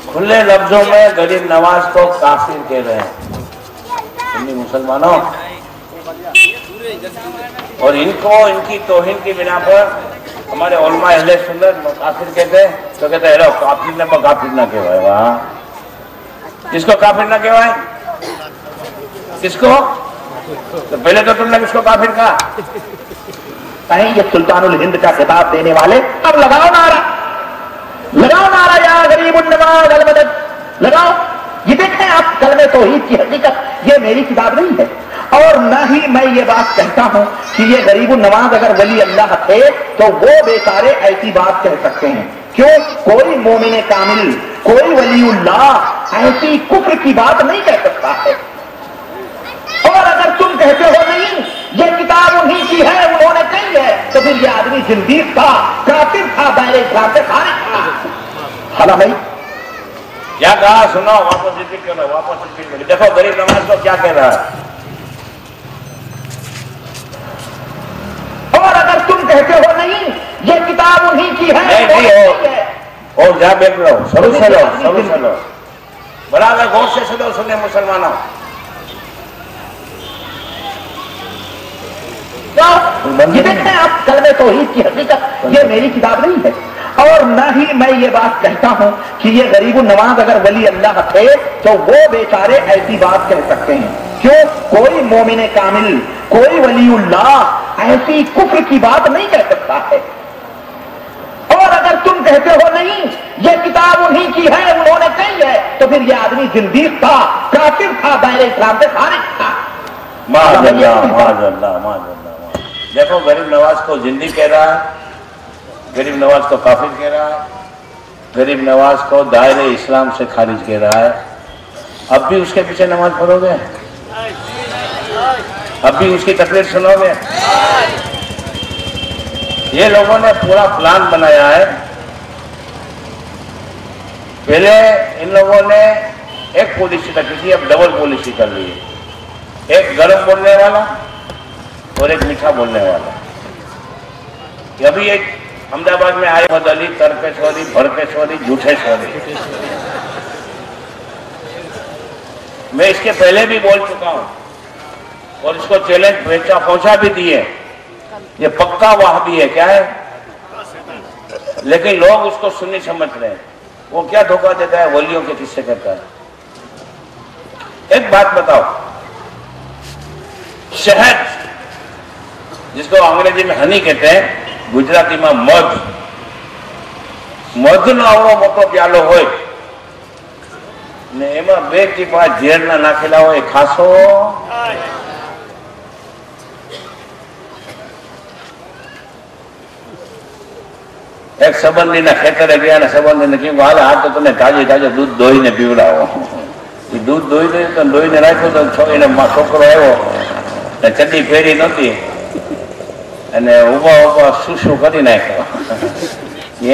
खुले लफ्जों में गरीब नवाज को काफिर कह रहे हैं सुन्नी मुसलमानों, और इनको इनकी तौहीन की बिना पर हमारे उलमा अहले सुन्नत काफिर कहते हैं। तो कहते हैं काफिर ने काफिर ना कहवाए। वहां किसको काफिर ना कहवाए? किसको? तो पहले तो तुमने किसको काफिर कहा? कहीं ये सुल्तानुल हिंद का खिताब देने वाले, अब लगाओ नारा, लगाओ नारा या गरीबुन नवाज अल मदद, लगाओ। ये देखें आप कलमे तौहीद की हकीकत, ये मेरी किताब नहीं है, और न ही मैं ये बात कहता हूं कि ये गरीबुन नवाज अगर वली अल्लाह थे तो वो बेचारे ऐसी बात कह सकते हैं। क्यों? कोई मोमिने कामिल, कोई वलीउल्लाह ऐसी कुफ्र की बात नहीं कह सकता है। और अगर तुम कहते हो नहीं ये किताब उन्हीं की है, उन्होंने कही है, तो फिर ये आदमी जिंदीक था, काफिर था, दायरे इस्लाम से खारिज था। हाला भाई क्या कहा? सुनो, वापस रिपीट करो, वापस रिपीट करो। देखो गरीब नवाज को क्या कह रहा है। और अगर तुम कहते हो नहीं ये किताब उन्हीं की है, नहीं और जा बैठ लो, शुरू से लो, शुरू से लो, बराबर गौर से सुनो। सुने मुसलमानों, ये देखें आप कलमे तौहीद की हकीकत, ये मेरी किताब नहीं है। और न ही मैं ये बात कहता हूं कि ये गरीबुन नवाज अगर वली अल्लाह थे तो वो बेचारे ऐसी बात कह सकते हैं। क्यों? कोई मोमिन कामिल, कोई वलीउल्लाह ऐसी कुफ्र की बात नहीं कह सकता है। और अगर तुम कहते हो नहीं ये किताब उन्हीं की है, उन्होंने कही है, तो फिर ये आदमी जिंदीक था, काफिर था, दायरे इस्लाम से खारिज था। देखो गरीब नवाज को जिंदी कह रहा है, गरीब नवाज को काफिर कह रहा है, गरीब नवाज को दायरे इस्लाम से खारिज कह रहा है। अब भी उसके पीछे नमाज पढ़ोगे? अब भी उसकी तकरीर सुनोगे? ये लोगों ने पूरा प्लान बनाया है। पहले इन लोगों ने एक पॉलिसी रखी थी, अब डबल पॉलिसी कर ली है। एक गर्म बोलने वाला और एक मीठा बोलने वाला। अभी एक अहमदाबाद में आए बदली, तर्केश्वरी, भड़केश्वरी, झूठेश्वरी। मैं इसके पहले भी बोल चुका हूं और इसको चैलेंज पहुंचा भी दिए। ये पक्का वहाबी है, क्या है? लेकिन लोग उसको सुन्नी समझ रहे हैं। वो क्या धोखा देता है, वलियों के किस्से करता है। एक बात बताओ, शहद जिसको अंग्रेजी में हनी कहते हैं, गुजराती में मध, मधनो आवड़ो मोटो प्यालो होय ने एमां 2 ટીપા ઝેરના નાખેલા હોય, ખાસો एक संबंधी ना खेतरे गया, संबंधी ने क्यों हाल हाथ तो तने ताजे ताजे दूध दोई ने पीवड़ावो। दूध दोई ने तो दोई ने राख्यो तो छोकरो આવ્યો ને ચડ્ડી ફેરી નહોતી અને ઉભા ઉભા શું કરી નાખ્યો।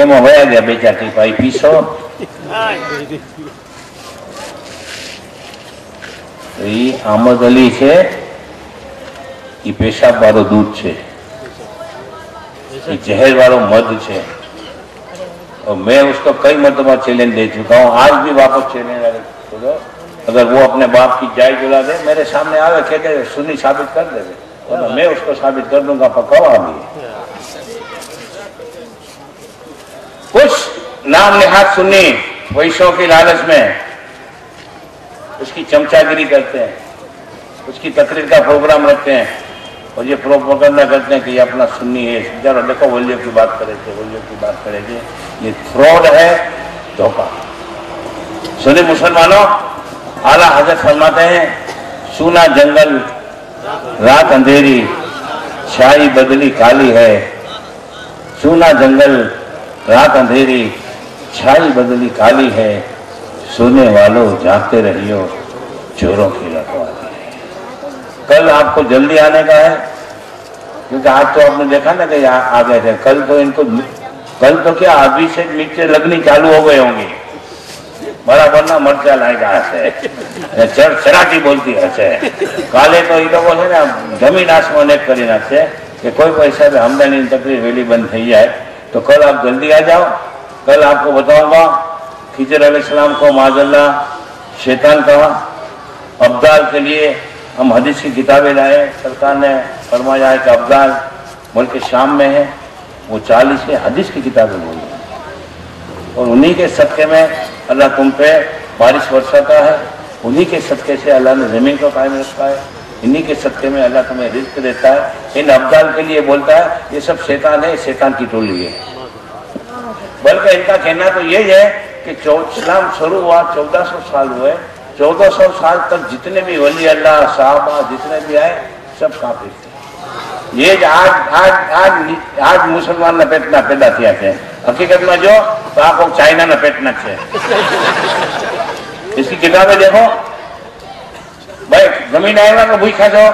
એમાં વયા ગયા 2-4 ટીપા, એ પીસો। એ અહમદ અલી છે, એ પેશાબ વાળો દૂધ છે, એ જહેર वालों मध છે। और मैं उसको कई मरतबा चैलेंज दे चुका हूँ, आज भी वापस चैलेंज। अगर वो अपने बाप की जाय जुला दे, मेरे सामने आवे, कह दे सुन्नी साबित कर दे, तो मैं उसको साबित कर दूंगा पक्का भी। कुछ नाम निहात सुन्नी पैसों की लालच में उसकी चमचागिरी करते हैं, उसकी तकरीर का प्रोग्राम रखते हैं और ये प्रोपेगेंडा करते हैं कि ये अपना सुन्नी है। जरा देखो वलियों की बात करेंगे, वलियों की बात करेंगे, ये फ्रॉड है, धोखा। सुन्नी मुसलमानों, आला हजरत फरमाते हैं, सूना जंगल रात अंधेरी, छाई बदली काली है। सूना जंगल रात अंधेरी, छाई बदली काली है। सोने वालों जागते रहियो, चोरों की रखवाली है। कल आपको जल्दी आने का है, क्योंकि आज तो आपने देखा ना कि आ गए थे। कल तो क्या अभी से नीचे लगनी चालू हो गए होंगी, बराबर ना मरचा लायका हशे, चराटी बोलती हशे। काले तो ये लोगों है ना जमीन आसमान एक करी नाखशे कि कोई पैसा भी हमदानी तकलीफ वेली बंद थी जाए। तो कल आप जल्दी आ जाओ। कल आपको बताऊंगा खिजर अलैहिस्सलाम को माज़अल्लाह शैतान कहा। अब्दाल के लिए हम हदीस की किताबें लाए। सरकार ने फरमाया है कि अब्दाल मुल्क शाम में है, वो 40 हदीस की किताबें बोली और उन्हीं के सदक़े में अल्लाह तुम पे बारिश बरसाता है। उन्हीं के सदक़े से अल्लाह ने ज़मीन को कायम रखा है। इन्हीं के सदक़े में अल्लाह तुम्हें रिज़्क़ देता है। इन अब्दाल के लिए बोलता है ये सब शैतान है, शैतान की टोली है। बल्कि इनका कहना तो यही है कि इस्लाम शुरू हुआ 1400 साल हुए, 1400 साल तक जितने भी वली अल्लाह साहबा जितने भी आए सब काफिर थे। ये आज आज आज आज मुसलमान ने पेटना पैदा किया थे। हकीकत में जो तो आपको चाइना ने पेटना है। इसकी किताबें देखो भाई, जमीन आएगा तो भूख खा दो,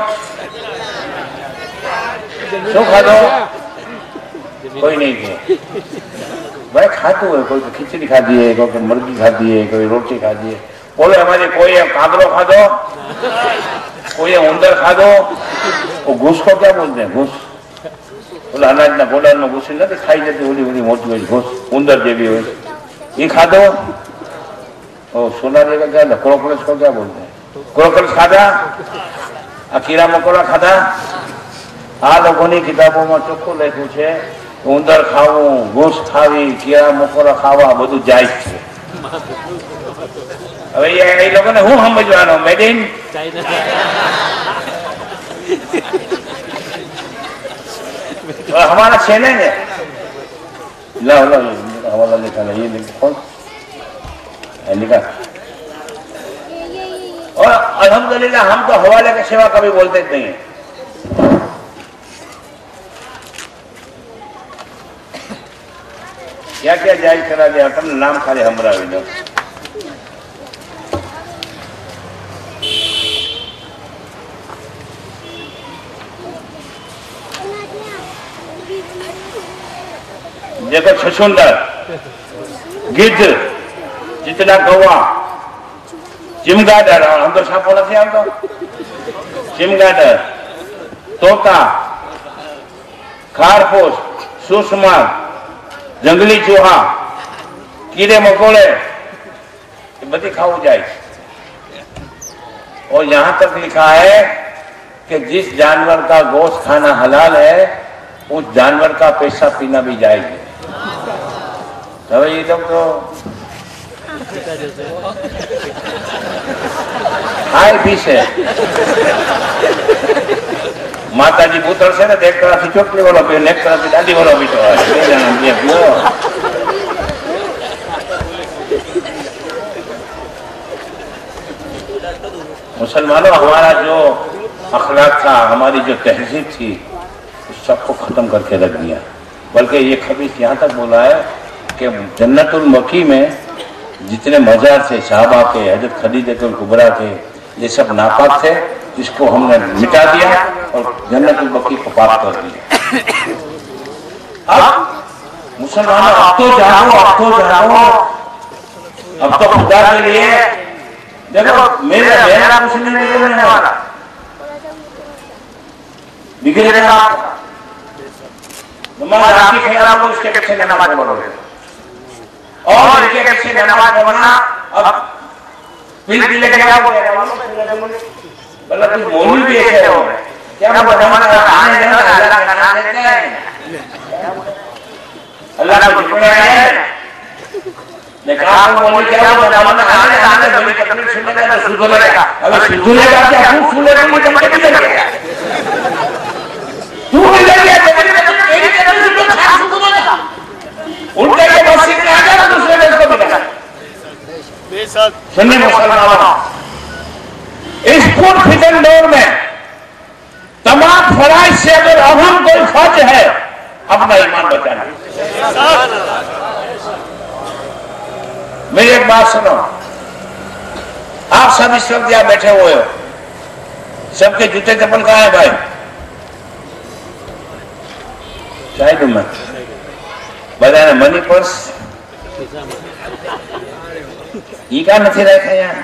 शो खा दो, कोई नहीं है भाई। खातू है, कोई तो खिचड़ी खा दी है, कोई मुर्गी खा दी है, कोई रोटी खा दी है। बोले हमारे कोई कादरो खा दो, कोई उंदर खा दो। वो घूस को क्या बोलते हैं? घूस। बोले अनाज ना गोला में घूस ना खाई जाती होली होली मोटी हुई घूस, उंदर जेबी हुई, ये खा दो। और सोना देगा क्या, क्रोकोडस को क्या बोलते हैं? क्रोकोडस खादा, कीड़ा मकोड़ा खादा, આ લોકોની કિતાબોમાં ચોખ્ખું લખ્યું છે ઉંદર ખાવું, ઘૂસ ખાવી, કેળા મકોડા ખાવા બધું જાય છે. હવે એ લોકોને હું સમજવાનો મેડ ઇન हमारा चैनल है ला ला हवाला लिखा है ये कौन लिखा और अल्हम्दुलिल्लाह हम तो हवाले के सिवा कभी बोलते नहीं है. क्या क्या जायज करा दिया तम नाम खाली हमरा भी दो. देखो छछुंदर, गिद्ध, जितना कौवा, चिमगाडर, हम तो छापो नहीं हम तो चिमगाडर, तोता, खारफूस, सुषमार, जंगली चूहा, कीड़े मकोड़े, ये बड़ी खाऊ जाए. और यहाँ तक लिखा है कि जिस जानवर का गोश्त खाना हलाल है उस जानवर का पैसा पीना भी जायज है. तो ये लोग तो हाय भी से माता जी पुत्र से ना देख तरह से चोटली वाला भी नेक तरह से दादी वाला भी तो है. मुसलमानों हमारा जो अखलाक था, हमारी जो तहजीब थी, उस सबको खत्म करके रख दिया. बल्कि ये खबीस यहाँ तक बोला है कि जन्नतुल मकी में जितने मजार थे साहबा के, हजरत खदीजतुल कुबरा के, ये सब नापाक थे, जिसको हमने मिटा दिया और जन्नतुल मकी को पाक कर दिया. अब मुसलमानों अब तो जाओ, अब तो जाओ, अब तो खुदा के लिए देखो मेरा कुछ नहीं करने वाला बिगड़ेगा. नमाज आपकी खैरा को उसके पीछे नमाज पढ़ोगे और इसके पीछे नमाज पढ़ना. अब फिर लेके क्या बोलेगा मतलब कुछ मौलवी भी ऐसे हो क्या नमाज आने देना अल्लाह का नाम लेते हैं, अल्लाह को झुकने हैं. देखा आप मौलवी क्या बोल नमाज आने बड़ी तकलीफ सुनने का सुधरेगा. अगर सुधरेगा क्या तू सुनेगा मुझे मत कीजिएगा तू मिलेगा उनका ये मस्जिद में आ जाए दूसरे देश को मिलेगा. सुन्नी मुसलमानों, इस पूर्ण फितन दौर में तमाम फराइज से अगर अहम कोई फर्ज है अपना ईमान बचाना. मेरी एक बात सुनो, आप सब इस वक्त यहाँ बैठे हुए हो, सबके जूते चप्पल कहाँ है भाई? साइड में बधाने मनी पर्स ये का नहीं रखा यार.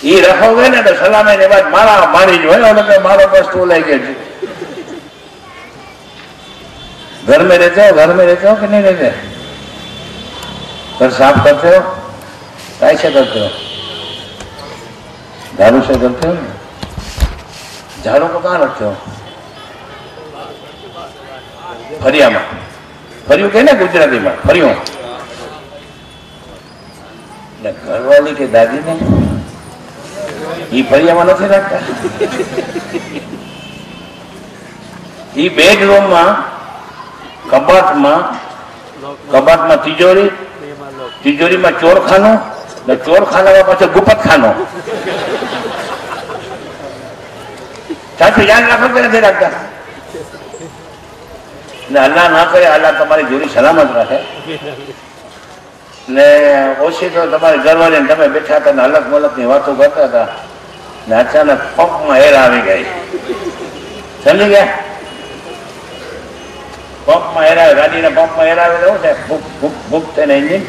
ये रखोगे ना तो सलामे के बाद मारा मारी जो है ना मारो बस तो लेके घर में रहते हो कि नहीं रहते? घर साफ करते हो? कैसे करते हो? झाड़ू से करते हो? झाड़ू को कहाँ रखते हो? फरिया में. फरियो के ना गुजराती में फरियो. घरवाली के दादी ने ये फरिया में नहीं रखता. ये बेडरूम में कबाट में तिजोरी में चोर खानो ने चोर खाना में पाछो गुप्त खानो. चाचू ध्यान रखो के नहीं रखता ने अल्लाह ना करे अल्लाह तुम्हारी जोड़ी सलामत रखे ने ओછી तो तुम्हारे घरवाली ने તમે બેઠા હતા ને અલગ મલકની વાતો કરતા હતા ને અચાનક પંપમાં એર આવી ગઈ. સમજી ગયા? પંપમાં એર આવે, ગાડીના પંપમાં એર આવે તો છે ભૂક ભૂક ભૂક થઈને એન્જિન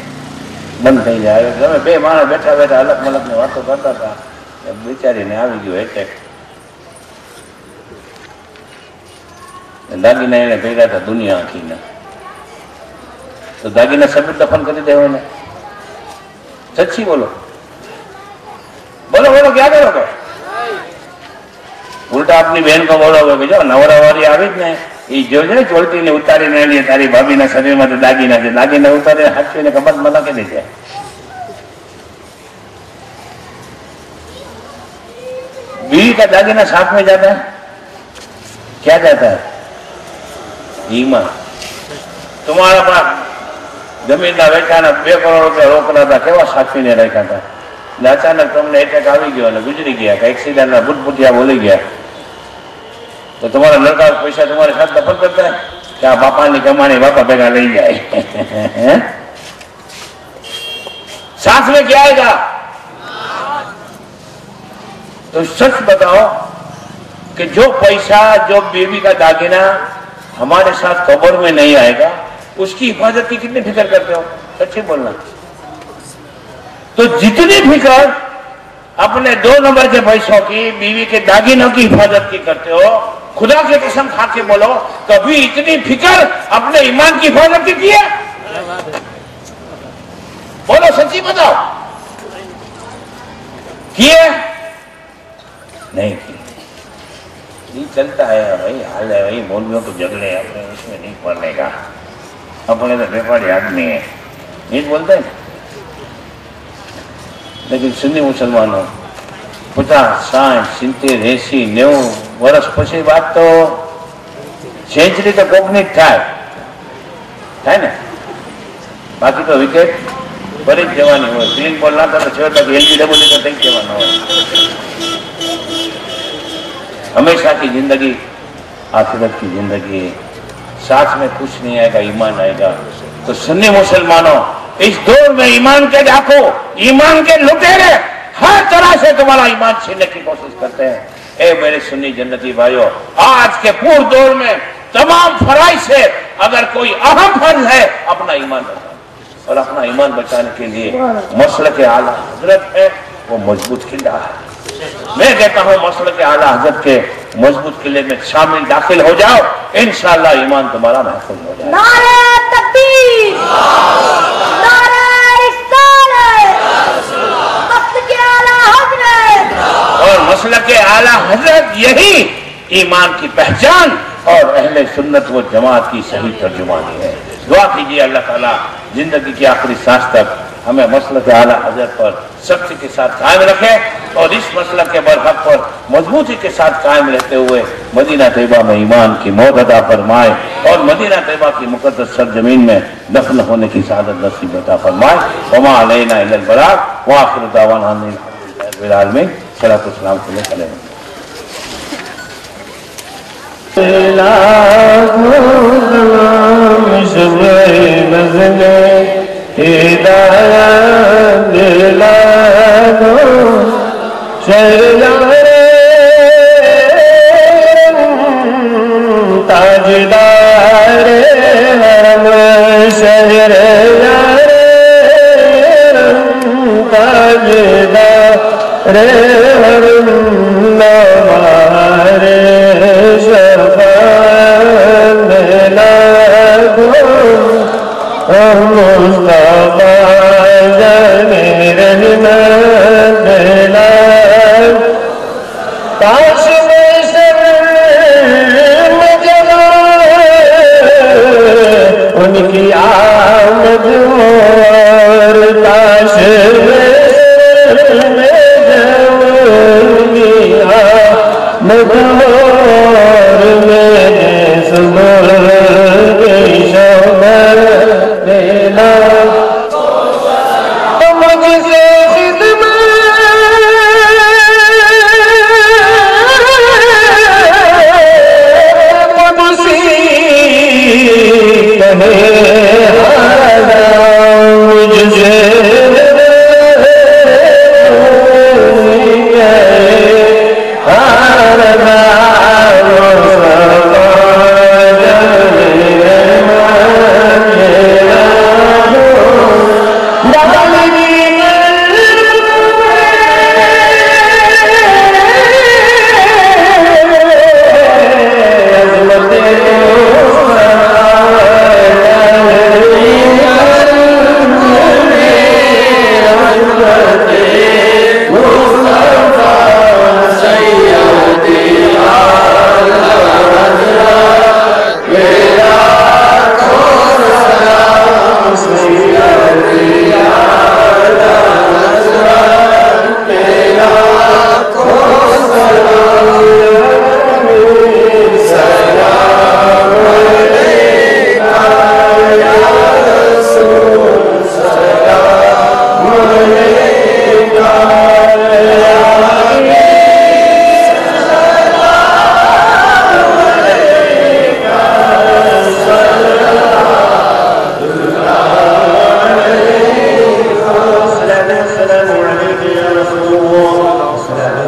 બંધ થઈ જાય. તમે બે માણસ બેઠા બેઠા અલગ મલકની વાતો કરતા હતા, બિચારીને આવી ગયો એટેક. દાગીના એને ભેગા હતા દુનિયા આખીને, તો દાગીના સબૂત દફન કરી દેવાય ને. સચ્ચી બોલો બોલો બોલો, ક્યાં ગયો હતો? उल्टा अपनी बहन को बोलोगे कि जो नवरावारी આવી જ ને એ જોજે ચોલટીને ઉતારીને લે તારી ભાભીના શરીરમાં દાગીના છે, દાગીના ઉતારીને હાથવીને કબાટમાં નાખી દેજે. बीवी का दागीना साथ में जाता है, क्या जाता है? ईमान. तुम्हारा पास जमीन ना वेचाना 2 करोड़ रुपया रोकना था, केवा साचवीने राख्या था. अचानक तुमने अटैक આવી ગયો અને ગુજરી ગયા કે एक्सीडेंट बुटबुटिया बोली गया, तो तुम्हारा लड़का पैसा तुम्हारे साथ दफन करता है क्या? बापा की कमानी बापा बेगा ले जाए. साथ में क्या आएगा? तो सच बताओ कि जो पैसा, जो बीवी का दागिना हमारे साथ कब्र में नहीं आएगा, उसकी हिफाजत की कितनी फिक्र करते हो? सच्ची बोलना. तो जितनी फिक्र अपने 2 नंबर के पैसों की, बीवी के दागिनों की हिफाजत की करते हो, खुदा की कसम खा के बोलो कभी इतनी फिक्र अपने ईमान की हिफाजत की है? बोलो, सच्ची बताओ, किए? नहीं की. नहीं चलता है भाई, हाल है भाई, मौलवियों के झगड़े, अपने उसमें नहीं पड़ने का, अपने तो व्यापारी आदमी है, नहीं बोलते. लेकिन सुन्नी मुसलमानों 50, 60, 70, 80, 90 वर्ष પછી बात तो सेंचुरी तो कोकनी થાય ને, બાકી તો વિકેટ ભરી જ જવાની હોય. સ્વિંગ બોલ ના તો છેવટે LBW તો થઈ જવાનો હોય. हमेशा की जिंदगी आखिरत की जिंदगी, साथ में कुछ नहीं आएगा, ईमान आएगा. तो सुन्नी मुसलमानों, इस दौर में ईमान के डाकू, ईमान के लुटेरे हर तरह से तुम्हारा ईमान छीनने की कोशिश करते हैं. ए मेरे सुन्नी जन्नती भाइयों, आज के पूर्ण दौर में तमाम फराइज से अगर कोई अहम फर्ज है अपना ईमान बचाना, और अपना ईमान बचाने के लिए मसलक आला हजरत है वो मजबूत किला है. मैं कहता हूं मसलक आला हजरत के मजबूत किले में शामिल दाखिल हो जाओ, इंशाअल्लाह ईमान तुम्हारा महफूज हो जाए. नारे तकबीर, नारे रिसालत, मसलक आला हजरत. और मसलक आला हजरत यही ईमान की पहचान और अहले सुन्नत व जमात की सही तर्जुमानी है. दुआ कीजिए अल्लाह ताला जिंदगी की आखिरी सांस तक हमें मसलक आला हजरत पर सख्ती के साथ कायम रखे, और इस मसलक के बरहक पर मजबूती के साथ कायम रहते हुए मदीना तैयबा में ईमान की मौत अता फरमाए, और मदीना तैयबा की मुकद्दस सरजमीन में दफन होने की सादत नसीब अता फरमाए. वमा अलैना इल्लल बलाग व आखिरु दावाना अनिल रब्बिल आलमीन. सलातो सलाम अलैहि ताजदार हरम शहर ताजदार हरम नवारे शफान लागो मुस्तफा जाने रहमत लाग. काश में शर्म जला उनकी आमद और काश में शर्म जला आमद और मेरे सुबह गई शोभर देला. मुझसे मुझसे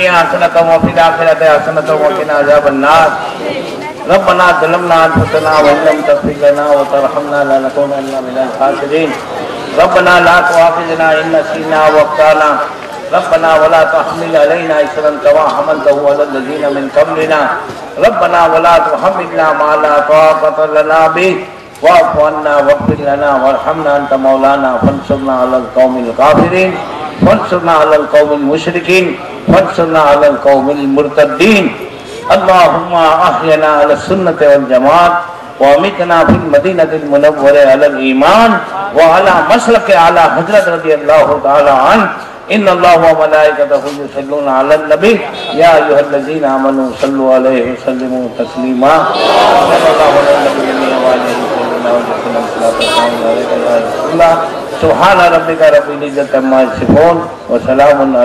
हसनतम व फिल आखिरति हसनतम व क़िना अज़ाबन्नार रब्बना ज़लमना अनफुसना व लम तग़फिर लना व तरहमना लनकूनन्ना मिनल ख़ासिरीन रब्बना ला तुआख़िज़ना इन नसीना व अख़्ताना रब्बना वला तहमिल अलैना इसरन कमा हमलतहु अलल लज़ीना मिन क़ब्लिना रब्बना वला तुहम्मिलना मा ला ताक़त लना बिहि वाअफ़ु अन्ना वग़फ़िर लना वरहमना अन्त मौलाना फंसुरना अलल क़ौमिल काफ़िरीन फंसुरना अलल क़ौमिल मुशरिकीन फंसुरना अलल क़ौमिल मुर्तद्दीन अल्लाहुम्मा अहयना अला सुन्नति वल जमात व अमितना फिल मदीनतिल मुनव्वरह अलल ईमान व अला मसलक आला हज़रत रज़ियल्लाहु तआला अन्हु इन्नल्लाह व मलाइकतहु युसल्लूना अलन नबी या अय्युहल्लज़ीना आमनू सल्लु अलैहि व सल्लिमू तस्लीमा सल्लल्लाहु अलैहि व आलिहि वसल्लम सुब्हान रब्बिका रब्बिल इज्जति अम्मा यसिफून व सलामुन